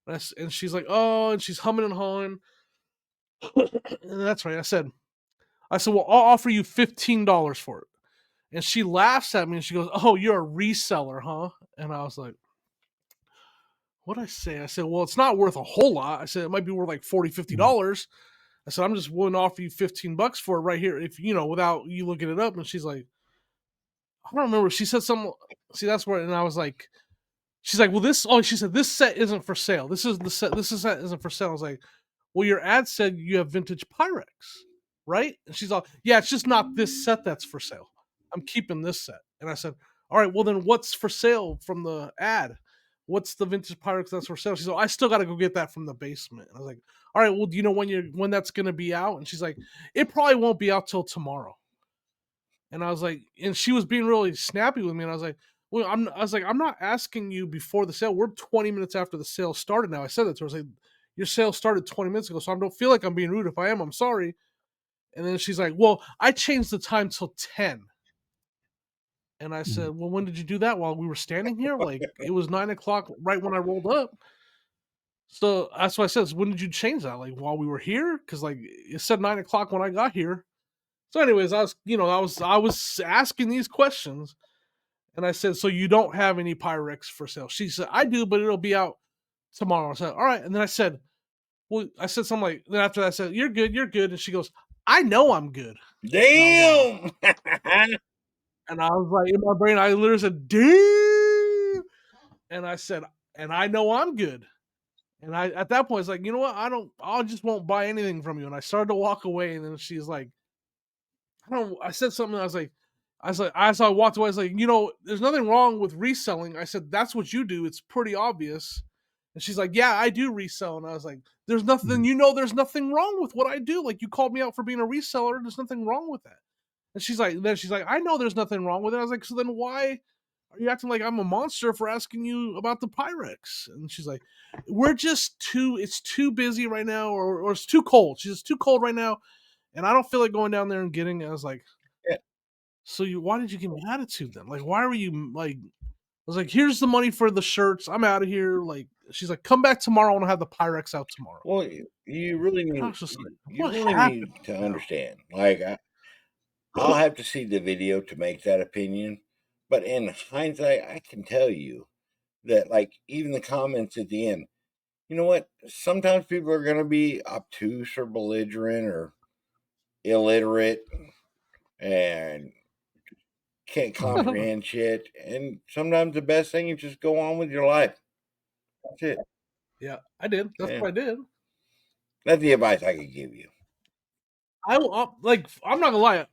And she's like, "Oh," and she's humming and hawing. And that's right. I said, "Well, I'll offer you $15 for it." And she laughs at me, and she goes, "Oh, you're a reseller, huh?" And I was like, "What'd I say?" I said, "Well, it's not worth a whole lot." I said, "It might be worth like $40, $50. I said, "I'm just willing to offer you $15 for it right here, if without you looking it up." And she's like, I don't remember. She said something. See, that's where, and I was like, she's like, "Well, she said, this set isn't for sale. This set isn't for sale." I was like, "Well, your ad said you have vintage Pyrex, right?" And she's all, "Yeah, it's just not this set that's for sale. I'm keeping this set." And I said, "All right, well then what's for sale from the ad? What's the vintage Pyrex that's for sale?" She's all, "I still got to go get that from the basement." And I was like, "All right, well, do you know when that's going to be out?" And she's like, "It probably won't be out till tomorrow." And I was like, and she was being really snappy with me. And I was like, "Well, I'm not asking you before the sale. We're 20 minutes after the sale started now." I said that to her. I was like, "Your sale started 20 minutes ago, so I don't feel like I'm being rude. If I am, I'm sorry." And then she's like, "Well, I changed the time till 10." And I said, well, when did you do that? While we were standing here? Like, it was 9 o'clock right when I rolled up. So that's why I said, when did you change that? Like, while we were here? Because, like, it said 9 o'clock when I got here. So, anyways, I was asking these questions. And I said, so you don't have any Pyrex for sale? She said, I do, but it'll be out tomorrow. I said, all right. And then I said, well, I said something like, then after that, I said, you're good. And she goes, I know I'm good. Damn. And I was like, in my brain, I literally said, damn. And I said, and I know I'm good. And I, at that point, it's like, you know what? I just won't buy anything from you. And I started to walk away. And then she's like, I said something. I was like, as I walked away, I was like, there's nothing wrong with reselling. I said, that's what you do. It's pretty obvious. And she's like, yeah, I do resell. And I was like, there's nothing, there's nothing wrong with what I do. Like, you called me out for being a reseller. There's nothing wrong with that. And she's like, I know there's nothing wrong with it. I was like, so then why are you acting like I'm a monster for asking you about the Pyrex? And she's like, it's too busy right now, or it's too cold. She's too cold right now. And I don't feel like going down there and getting it. I was like, Yeah. so why did you give me attitude then? Like, why were you like, I was like, here's the money for the shirts. I'm out of here. Like, she's like, come back tomorrow. I want to have the Pyrex out tomorrow. Well, you really And I need was just like, you what really happened need to now? understand. Like, I'll have to see the video to make that opinion. But in hindsight, I can tell you that, like, even the comments at the end, you know what? Sometimes people are going to be obtuse or belligerent or illiterate and can't comprehend shit. And sometimes the best thing is just go on with your life. That's it. Yeah, I did. That's what I did. That's the advice I could give you. I'm not gonna lie.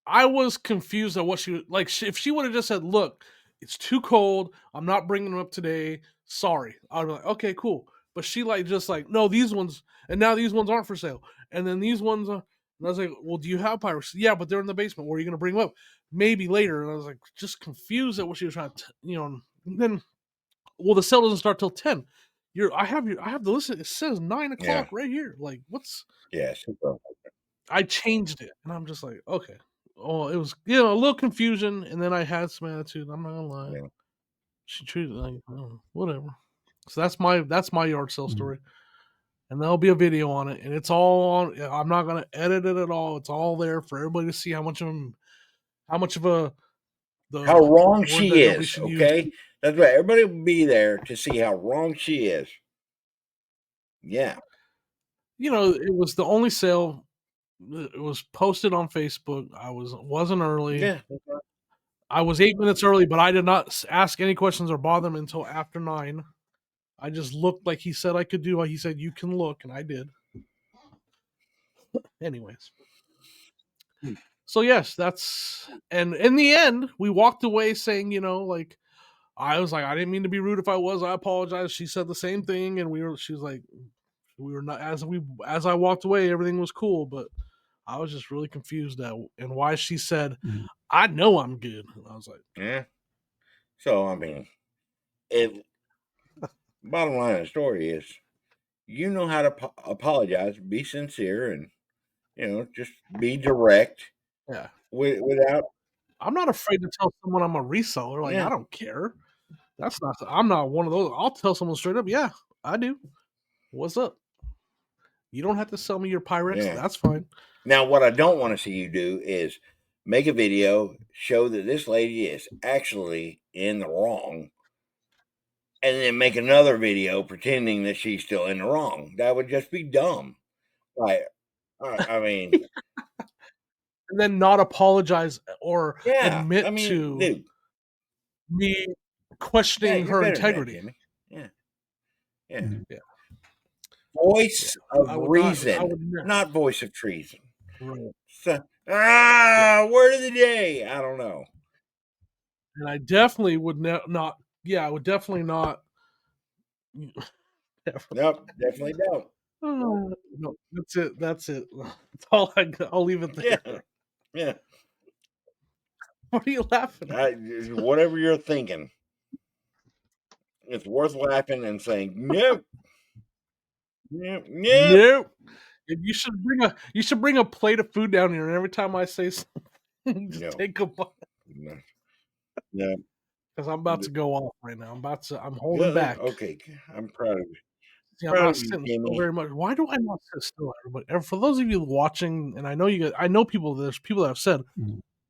I was confused at what she like. If she would have just said, "Look, it's too cold. I'm not bringing them up today. Sorry," I'd be like, "Okay, cool." But she no, these ones, and now these ones aren't for sale, and then these ones are. And I was like, "Well, do you have Pyrex?" Yeah, but they're in the basement. Where are you going to bring them up? Maybe later. And I was like, just confused at what she was trying to, And then, well, the sale doesn't start till 10. I have the list. It says 9 o'clock right here. Like, what's? Yeah, super. I changed it, and I'm just like, okay. Oh, it was a little confusion, and then I had some attitude. I'm not gonna lie. Yeah. She treated it like whatever. So that's my yard sale story, and there'll be a video on it, and it's all on. I'm not gonna edit it at all. It's all there for everybody to see how much of a How wrong word she that nobody is. should use. Okay, that's right. Everybody will be there to see how wrong she is. Yeah. It was the only sale. It was posted on Facebook. I wasn't early. Yeah. I was 8 minutes early, but I did not ask any questions or bother him until after 9. I just looked like he said I could do. He said you can look, and I did. Anyways, so yes, and in the end, we walked away saying, I was like, I didn't mean to be rude. If I was, I apologize. She said the same thing, and she was like, we were not as I walked away, everything was cool, but I was just really confused and why she said, I know I'm good. And I was like, yeah. So I mean, bottom line of the story is, you know how to apologize, be sincere, and just be direct. yeah. Without. I'm not afraid to tell someone I'm a reseller. Like, I don't care. I'm not one of those. I'll tell someone straight up, yeah, I do. What's up? You don't have to sell me your Pyrex. Yeah. That's fine. Now, what I don't want to see you do is make a video, show that this lady is actually in the wrong, and then make another video pretending that she's still in the wrong. That would just be dumb. Like, I mean, and then not apologize or admit to dude, me questioning her integrity. Yeah. Voice of reason, not voice of treason. Right. So, word of the day. I don't know. And I definitely would not. Yeah, I would definitely not. Nope, definitely don't. No, that's it. That's all I'll leave it there. Yeah. What are you laughing at? Whatever you're thinking, it's worth laughing and saying nope. Nope. You should bring a plate of food down here, and every time I say something, just take a bite. No. Because I'm about to go off right now. I'm holding back. Okay, I'm proud of you. See, I'm not sitting still very much. Why do I not sit still, everybody? For those of you watching, and I know you guys, I know there's people that have said,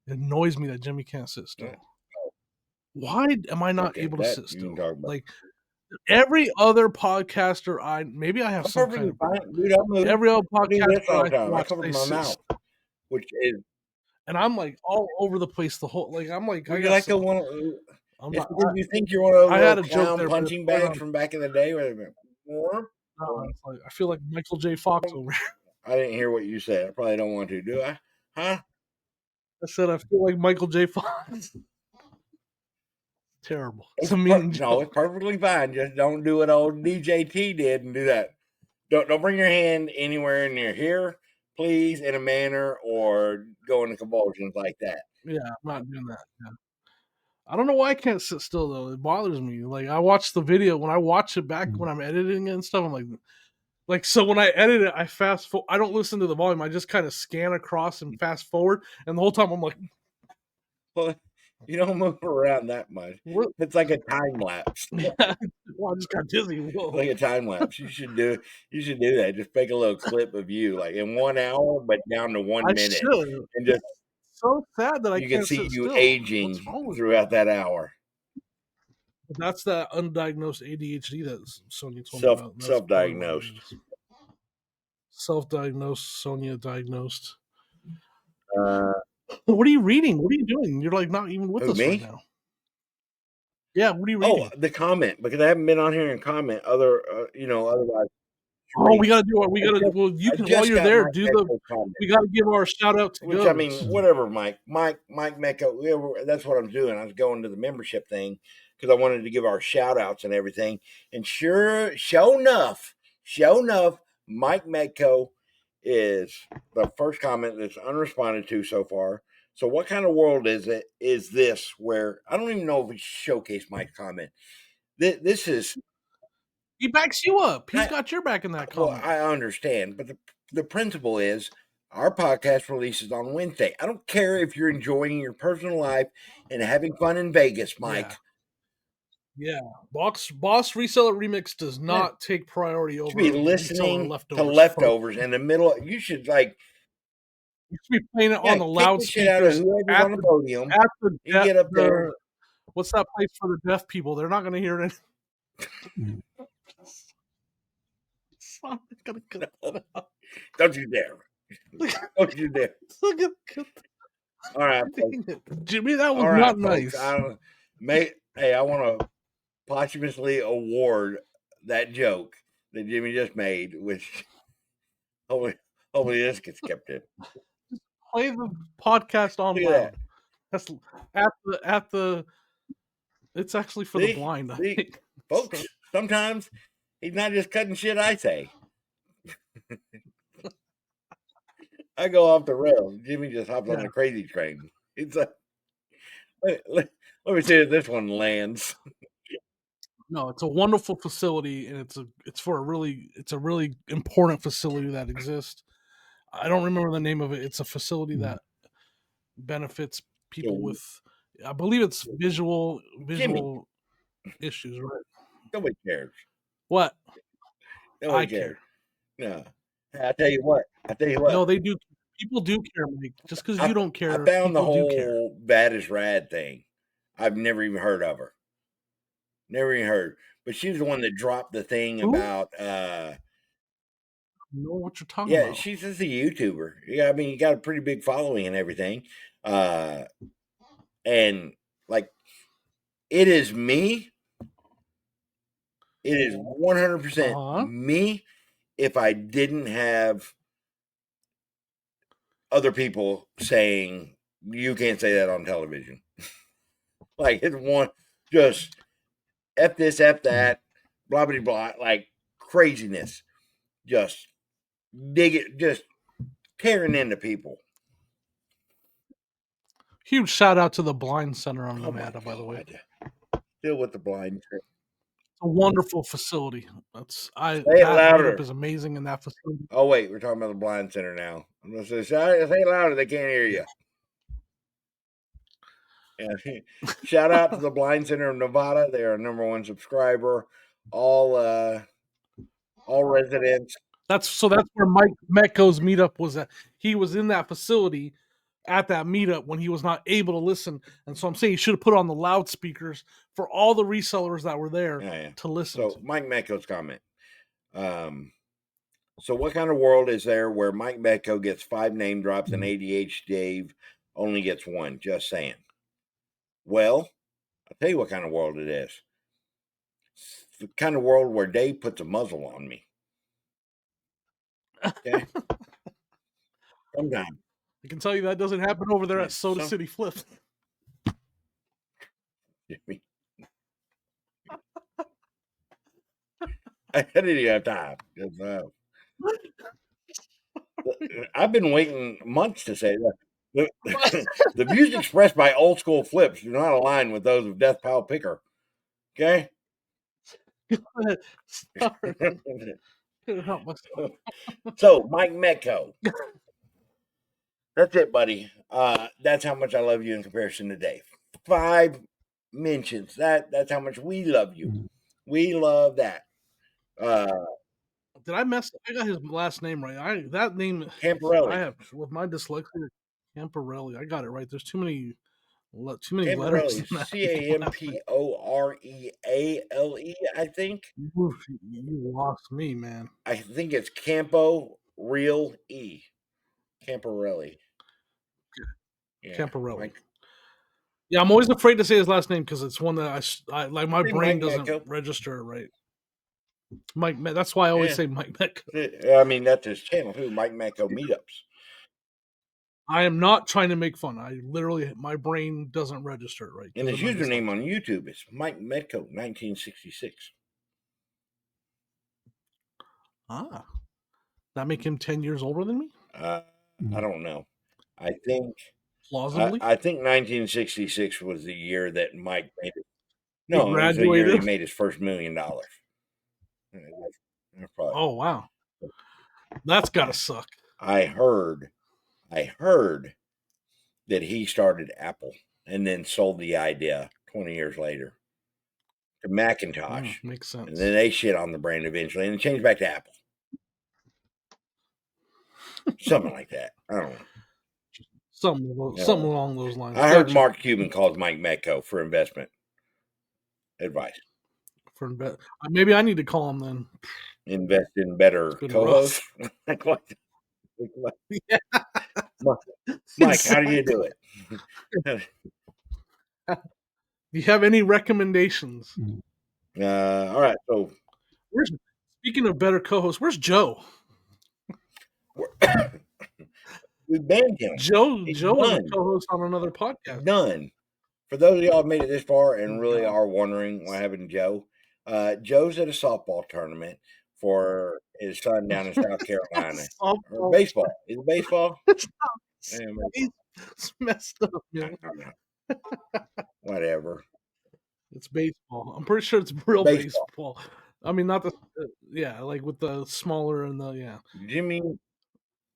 it annoys me that Jimmy can't sit still. Why am I not able to sit still? Like every other podcaster, maybe I have some kind of dude, every other podcaster I watch, cover my mouth, which is, and I'm like all over the place the whole. Like I'm like, I like the one. You think you're one of I had those a joke clown there, punching bags from back in the day? I feel like Michael J. Fox over here. I didn't hear what you said. I probably don't want to. Do I? Huh? I said I feel like Michael J. Fox. Terrible. It's it's perfectly fine. Just don't do what old DJT did and do that. Don't bring your hand anywhere near here, please, in a manner, or go into convulsions like that. Yeah, I'm not doing that. Yeah. I don't know why I can't sit still though. It bothers me. Like I watch the video when I watch it back when I'm editing it and stuff. I'm like so when I edit it, I fast forward. I don't listen to the volume. I just kind of scan across and fast forward, and the whole time I'm like, well, you don't move around that much. What? It's like a time lapse. Well, I just got dizzy. Whoa. Like a time lapse. You should do that. Just make a little clip of you, like in 1 hour, but down to 1 minute, should. And just so sad that you can see you aging throughout that hour. That's that undiagnosed ADHD that Sonia told me about. Self-diagnosed. Self-diagnosed. Sonia diagnosed. What are you reading? What are you doing? You're like not even with us right now. Yeah, what are you reading? Oh, the comment, because I haven't been on here and comment otherwise. Oh, we gotta do. Well, you can while you're there. We gotta give our shout out to. Which I mean, whatever, Mike Mecco. That's what I'm doing. I was going to the membership thing because I wanted to give our shout outs and everything. And sure enough, Mike Mecco is the first comment that's unresponded to so far. So what kind of world is this where I don't even know if we showcase Mike's comment? This is. He backs you up. He's got your back in that comment. Well, I understand, but the principle is our podcast releases on Wednesday. I don't care if you're enjoying your personal life and having fun in Vegas, Mike. Yeah. Boss Reseller Remix does not take priority over. You should be listening to leftovers in the middle. You should you should be playing it on the loudspeakers on the podium. You get up there. What's that place for the deaf people? They're not going to hear it. Don't you dare. Don't you dare. All right, Jimmy, that was not nice. I want to posthumously award that joke that Jimmy just made, which hopefully this gets kept in. Play the podcast on loud. That's at the. It's actually for the blind. Folks, sometimes he's not just cutting shit I say. I go off the rails. Jimmy just hops on the crazy train. It's let me see if this one lands. No, it's a wonderful facility, and it's a really important facility that exists. I don't remember the name of it. It's a facility that benefits people with, I believe it's visual Jimmy. issues, right? Nobody cares. What? Nobody cares. No. I tell you what. No, they do. People do care, Mike. Just because you don't care. I found the whole bad is rad thing. I've never even heard of her. Never even heard. But she was the one that dropped the thing about. I know what you're talking about. Yeah, she's just a YouTuber. Yeah, I mean, you got a pretty big following and everything. And like, it is me. It is 100% me. If I didn't have other people saying you can't say that on television, like it's one just F this, F that, blah blah blah, like craziness, just dig it, just tearing into people. Huge shout out to the Blind Center on Nevada, by the way. Still with the blind. A wonderful facility. Say it louder. Is amazing in that facility. Oh wait, we're talking about the Blind Center now. I'm gonna say it louder. They can't hear you. Yeah. Shout out to the Blind Center of Nevada. They're our #1 subscriber. All residents. That's where Mike Metco's meetup was at. He was in that facility at that meetup when he was not able to listen. And so I'm saying he should have put on the loudspeakers for all the resellers that were there to listen. So Mike Metco's comment. So what kind of world is there where Mike Metco gets 5 name drops and ADH Dave only gets 1? Just saying. Well, I'll tell you what kind of world it is. It's the kind of world where Dave puts a muzzle on me. Okay. Sometimes. I can tell you that doesn't happen over there at Soda City Flip. I didn't even have time. I've been waiting months to say that. The views expressed by Old School Flips do not align with those of Death Pile Picker. Okay? Sorry. Couldn't help myself. So, Mike Metco. That's it, buddy. That's how much I love you in comparison to Dave. 5 mentions. That's how much we love you. We love that. Did I mess? I got his last name right. That name Camporelli. I have with my dyslexia. Camporelli. I got it right. There's too many letters. Camporelli. Camporeale. I think. You lost me, man. I think it's Campo Real E. Camporelli. Yeah, Camporelli. Yeah, I'm always afraid to say his last name because it's one that I like. My brain doesn't register right. Mike, that's why I always say Mike Metco. I mean, that's his channel too, Mike Metco Meetups. I am not trying to make fun. I literally, my brain doesn't register it right. And his username on YouTube is Mike Metco 1966. Ah, that make him 10 years older than me? I don't know. I think plausibly. I think 1966 was the year that Mike made it. No, he it was the year he made his first $1 million. Oh wow, that's gotta suck. I heard that he started Apple and then sold the idea 20 years later to Macintosh. Makes sense. And then they shit on the brand eventually and it changed back to Apple. Something like that. I don't know. Something along those lines. I heard Mark Cuban calls Mike Metco for investment advice. Maybe I need to call him then. Invest in better co-hosts. Like what? Yeah. Mike, how do you do it? Do you have any recommendations? All right. So, speaking of better co-hosts, where's Joe? We banned him. Joe was a co-host on another podcast. None. For those of y'all made it this far and really are wondering what happened to Joe, Joe's at a softball tournament for his son down in South Carolina. Or baseball. Is it baseball? It's messed up, man. Whatever. It's baseball. I'm pretty sure it's real baseball. I mean, not the like with the smaller and the Jimmy.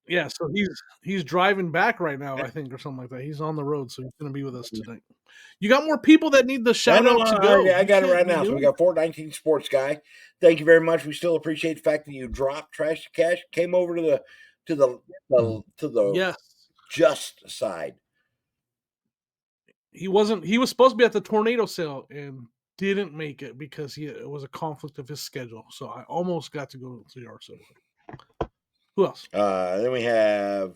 Yeah, so he's driving back right now, I think, or something like that. He's on the road, so he's going to be with us tonight. You got more people that need the shout out to go. I got it right now. So we got 419 Sports Guy. Thank you very much. We still appreciate the fact that you dropped Trash to Cash, came over to the just side. He was supposed to be at the tornado sale and didn't make it because it was a conflict of his schedule. So I almost got to go to the yard sale. Who else? Then we have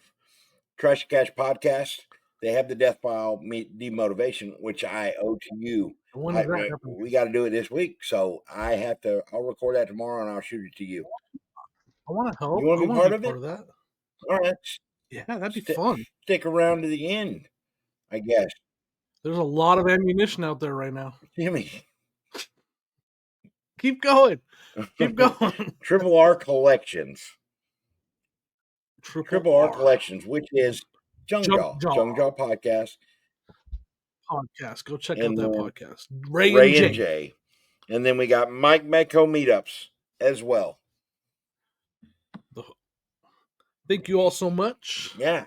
Trash to Cash Podcast. They have the Death Pile Demotivation, which I owe to you. We got to do it this week, so I'll record that tomorrow and I'll shoot it to you. I want to help. You want to be part of it? That. All right. Yeah, that'd be fun. Stick around to the end, I guess. There's a lot of ammunition out there right now. Jimmy. Keep going. Keep going. Triple R Collections. Triple R Collections, which is Jung Jaw Podcast. Go check out that podcast. Ray and Jay. And then we got Mike Metco Meetups as well. Thank you all so much. Yeah.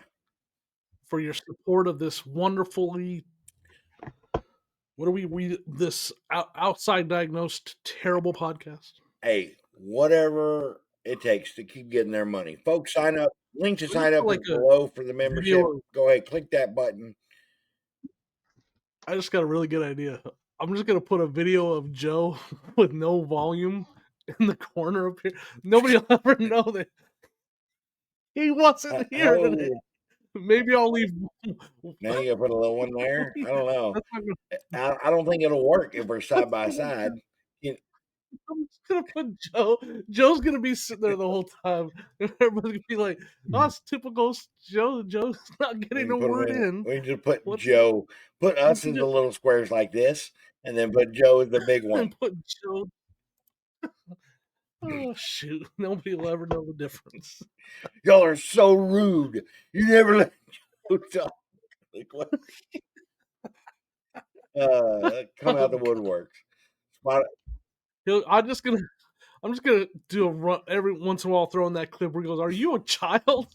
For your support of this wonderfully What are we this outside diagnosed terrible podcast? Hey, whatever it takes to keep getting their money. Folks, sign up. Link to We just sign up put, like, is a below for the membership. video. Go ahead, click that button. I just got a really good idea. I'm just gonna put a video of Joe with no volume in the corner up here. Nobody will ever know that he wasn't here today. Oh, Maybe I'll leave. now you gotta put a little one there. I don't know. That's not I don't think it'll work if we're side by gonna- side. I'm just gonna put Joe. Joe's gonna be sitting there the whole time. And everybody's gonna be like, "Oh, it's typical Joe. Joe's not We getting can a put 'em word in. in." We can just put What's Joe. Put us in the little squares like this, and then put Joe as the big one. and put Joe. Oh shoot! Nobody will ever know the difference. Y'all are so rude. You never let Joe talk. Like, what? Come out the woodworks. Spot. I'm just gonna do a run every once in a while, throw in that clip where he goes, "Are you a child?"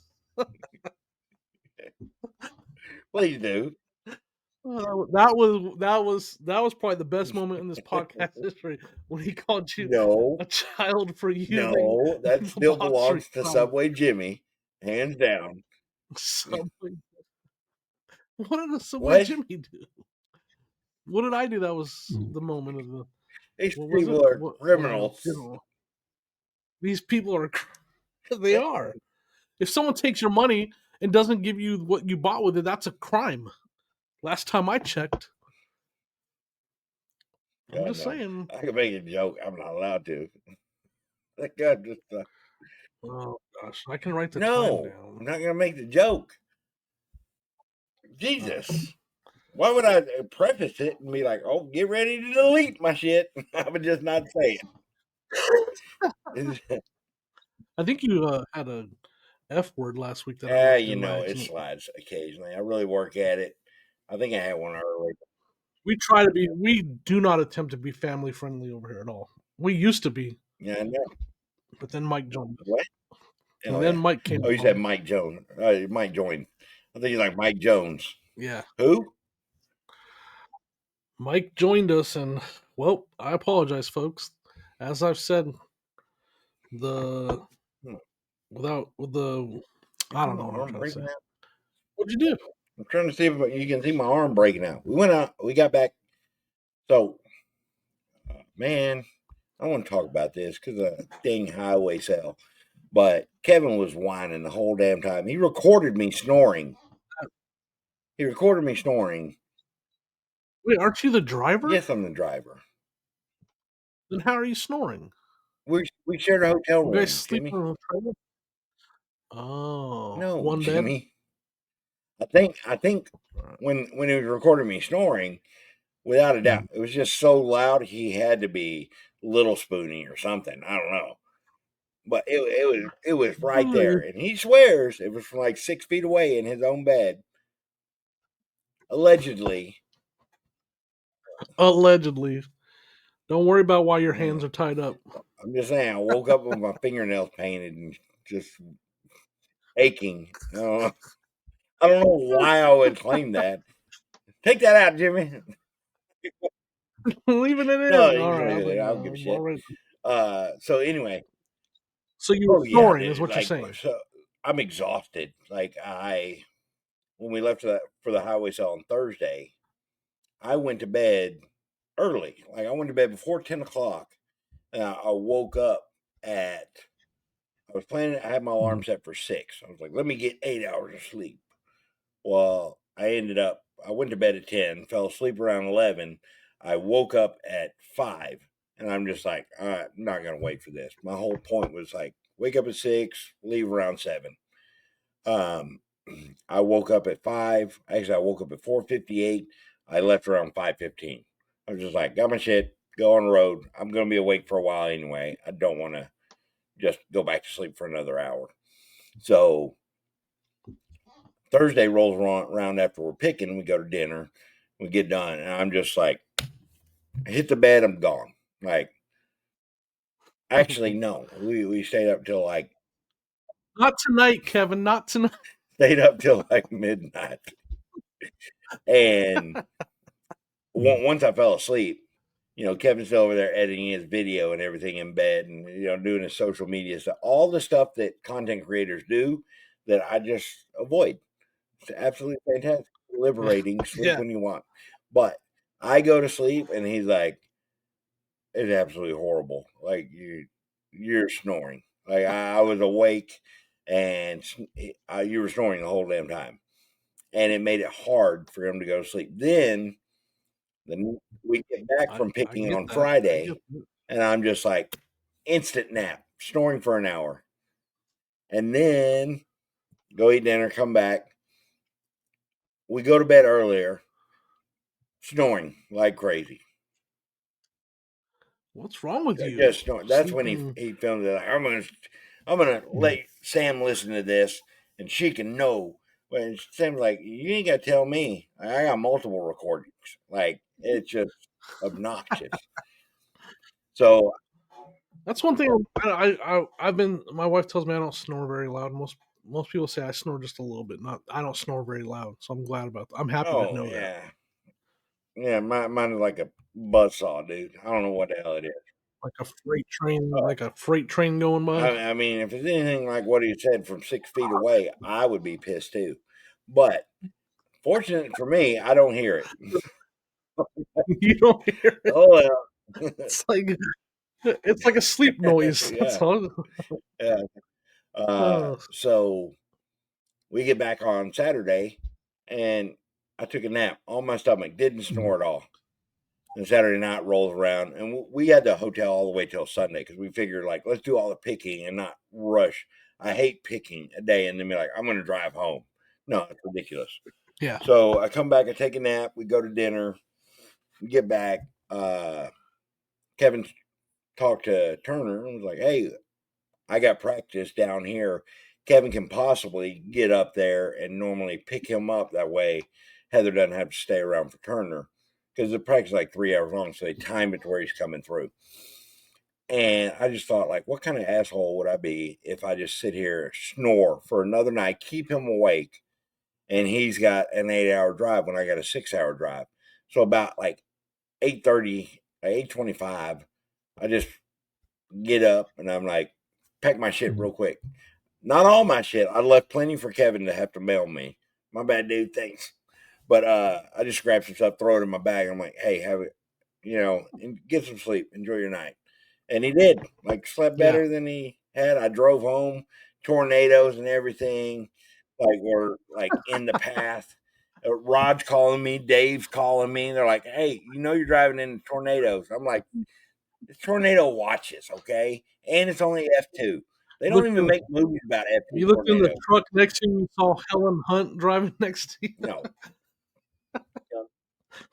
Please do. That was probably the best moment in this podcast history when he called you No, a child for using no, that still boxer belongs to shorts. Subway Jimmy, hands down. Subway. What did the Subway What? Jimmy do? What did I do? That was the moment of the. These What was it? people are What I criminals. did. These people are. They are. If someone takes your money and doesn't give you what you bought with it, that's a crime. Last time I checked. I'm God, just no. saying. I can make a joke. I'm not allowed to. That guy just. Oh gosh, I can write the time No, down. I'm not gonna make the joke. Jesus. Why would I preface it and be like, "Oh, get ready to delete my shit"? I would just not say it. I think you had a F word last week that I left You in know, by it accident. slides occasionally. I really work at it. I think I had one earlier. We try to be. We do not attempt to be family friendly over here at all. We used to be, Yeah, I know. but then Mike joined us, What? and Oh then yeah. Mike came. Oh, you said Mike Jones. Mike joined. I think he's like Mike Jones. Yeah, Who? Mike joined us, and well, I apologize, folks. As I've said, the without with the I don't know what I'm trying to say. Out. What'd you do? I'm trying to see if you can see my arm breaking out. We went out. We got back. So, man, I want to talk about this because of dang highway sale. But Kevin was whining the whole damn time. He recorded me snoring. He recorded me snoring. Wait, aren't you the driver? Yes, I'm the driver. Then how are you snoring? We shared a hotel room. You guys sleep Jimmy. in a trailer? Oh, No, one Jimmy. bed. I think when he was recording me snoring, without a doubt, it was just so loud he had to be little spoony or something. I don't know. But it was right there. And he swears it was from like 6 feet away in his own bed. Allegedly. Allegedly. Don't worry about why your hands are tied up. I'm just saying, I woke up with my fingernails painted and just aching. I don't know why I would claim that. Take that out, Jimmy. Leaving it in. No, All right. I don't give a shit. All right. So anyway. So you were snoring, is what like, you're saying. So I'm exhausted. Like when we left for the highway sale on Thursday, I went to bed early. Like I went to bed before 10 o'clock. And I woke up at. I was planning. I had my alarm set for 6. I was like, let me get 8 hours of sleep. Well, I went to bed at 10, fell asleep around 11. I woke up at 5, and I'm just like, all right, I'm not going to wait for this. My whole point was like, wake up at 6, leave around 7. I woke up at 5. Actually, I woke up at 4:58. I left around 5:15. I was just like, got my shit, go on the road. I'm going to be awake for a while anyway. I don't want to just go back to sleep for another hour. So Thursday rolls around after we're picking. We go to dinner. We get done. And I'm just like, I hit the bed. I'm gone. Like, actually, no. We stayed up till like. Not tonight, Kevin. Not tonight. Stayed up till like midnight. And once I fell asleep, Kevin's still over there editing his video and everything in bed, and doing his social media stuff, all the stuff that content creators do that I just avoid. It's absolutely fantastic, liberating. Sleep Yeah. when you want, but I go to sleep, and he's like, "It's absolutely horrible. Like you're snoring. Like I was awake, and you were snoring the whole damn time, and it made it hard for him to go to sleep." Then we get back from I picking get on that. Friday, and I'm just like instant nap, snoring for an hour, and then go eat dinner, come back. We go to bed earlier, snoring like crazy. What's wrong with you? Just snoring. That's when Sleeping. he filmed it. Like, I'm gonna let Sam listen to this, and she can know. When Sam's like, you ain't got to tell me. I got multiple recordings. Like it's just obnoxious. So That's one thing I've been. My wife tells me I don't snore very loud. Most people say I snore just a little bit. Not I don't snore very loud. So I'm glad about that. I'm happy to know that. Yeah, mine is like a buzzsaw, dude. I don't know what the hell it is. Like a freight train going by. I mean, if it's anything like what he said from 6 feet away, I would be pissed too. But fortunate for me, I don't hear it. You don't hear it. Oh well. It's like a sleep noise. That's Yeah. all. Yeah. So we get back on Saturday, and I took a nap on my stomach. Didn't snore at all. And Saturday night rolls around, and we had the hotel all the way till Sunday because we figured, like, let's do all the picking and not rush. I hate picking a day and then be like, I'm going to drive home. No, it's ridiculous. Yeah. So I come back, I take a nap, we go to dinner, we get back. Kevin talked to Turner and was like, hey, I got practice down here. Kevin can possibly get up there and normally pick him up. That way Heather doesn't have to stay around for Turner because the practice is like 3 hours long, so they time it to where he's coming through. And I just thought, like, what kind of asshole would I be if I just sit here, snore for another night, keep him awake, and he's got an 8-hour drive when I got a 6-hour drive. So about like 8:30, 8:25, I just get up and I'm like, pack my shit real quick. Not all my shit. I left plenty for Kevin to have to mail me. My bad, dude. Thanks. But I just grabbed some stuff, throw it in my bag. I'm like, hey, have it, and get some sleep. Enjoy your night. And he did. Like, slept better than he had. I drove home, tornadoes and everything. Like, we're like in the path. Rod's calling me, Dave's calling me. They're like, hey, you're driving into tornadoes. I'm like, it's tornado watches, okay? And it's only F2. They don't even make movies about F2 You looked in tornadoes. the truck next to you and saw Helen Hunt driving next to you. No.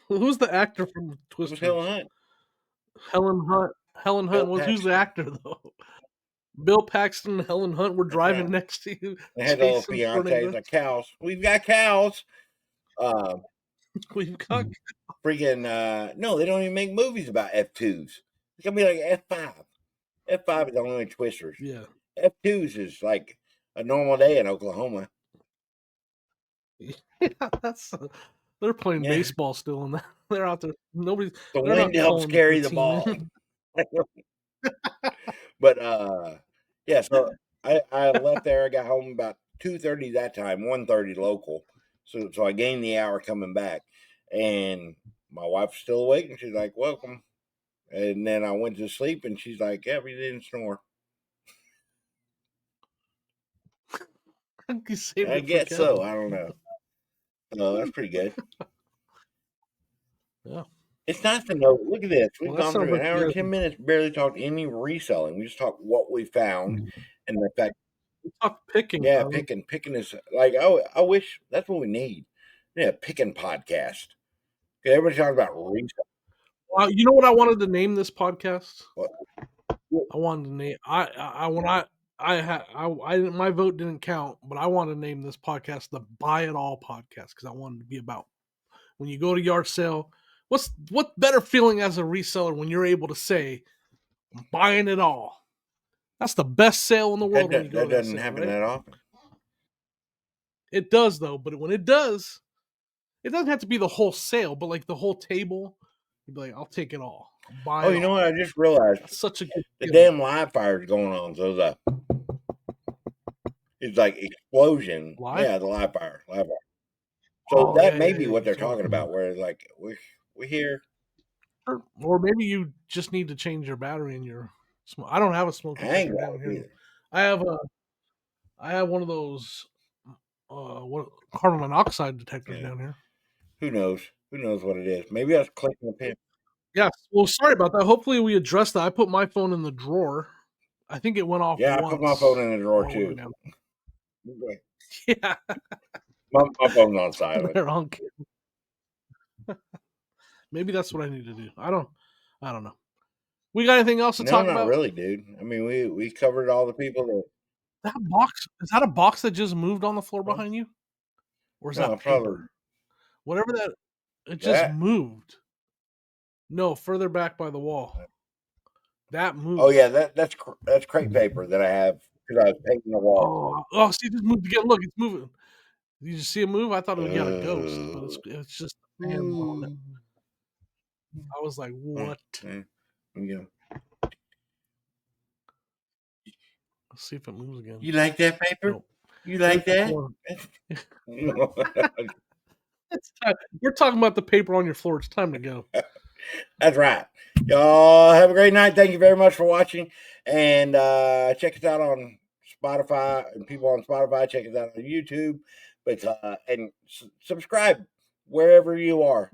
Who's the actor from Twisters? Helen Hunt. Helen Hunt was who's the actor though? Bill Paxton and Helen Hunt were driving next to you. They had little fiancés like cows. We've got cows. We've got freaking no, they don't even make movies about F2s. It's gonna be like F5. F5 is only Twisters. Yeah. F2s is like a normal day in Oklahoma. Yeah, they're playing baseball still, and they're out there. The wind helps carry the ball. But yeah, so I left there. I got home about 2:30 that time, 1:30 local. So I gained the hour coming back, and my wife's still awake, and she's like, "Welcome." And then I went to sleep, and she's like, "Yeah, we didn't snore." I guess so. I don't know. No, that's pretty good. Yeah. It's nice to know. Look at this. We've gone through an hour and 10 minutes, barely talked any reselling. We just talked what we found and the fact. We talked picking. Yeah, picking is like, I wish that's what we need. Yeah, picking podcast. Everybody talking about reselling. You know what I wanted to name this podcast? What? I wanted to name my vote didn't count, but I wanted to name this podcast the Buy It All podcast because I wanted to be about when you go to yard sale. What better feeling as a reseller when you're able to say, I'm buying it all. That's the best sale in the world. That doesn't happen that often. It does though, but when it does, It doesn't have to be the whole sale, but like the whole table. You'd be like, I'll take it all. I'll buy Oh, it you know all. what? I just realized That's such a good the feeling. damn live fire is going on. So it's like explosion. Live? Yeah, the live fire. So Oh that yeah, may yeah, be yeah. what they're You told talking me. about. Where like we're here. Or maybe you just need to change your battery in your. I don't have a smoke I ain't detector got down it here. either. I have one of those what carbon monoxide detectors Yeah. down here. Who knows? Who knows what it is? Maybe I was clicking the pin. Yes. Well, sorry about that. Hopefully we addressed that. I put my phone in the drawer. I think it went off Yeah, I put my phone once in the drawer while we were too. down. Okay. Yeah, My phone's on silent. they're on. Maybe that's what I need to do. I don't know. We got anything else to No, talk not about? really, dude. I mean, we covered all the people that. That box is that a box that just moved on the floor Huh? behind you, or is No, that probably paper? Whatever that, it just that. moved. No, further back by the wall. That Oh moved. yeah, that's crepe paper that I have because I was painting the wall. Oh, see, it just moved again. Look, it's moving. Did you see it move? I thought we got a ghost, but Oh. it's just a fan blowing it. I was like, what? Yeah. Let's see if it moves again. You like that paper? Nope. You like that? It's time. We're talking about the paper on your floor. It's time to go. That's right. Y'all have a great night. Thank you very much for watching. And check us out on Spotify and people on Spotify. Check us out on YouTube. But and subscribe wherever you are.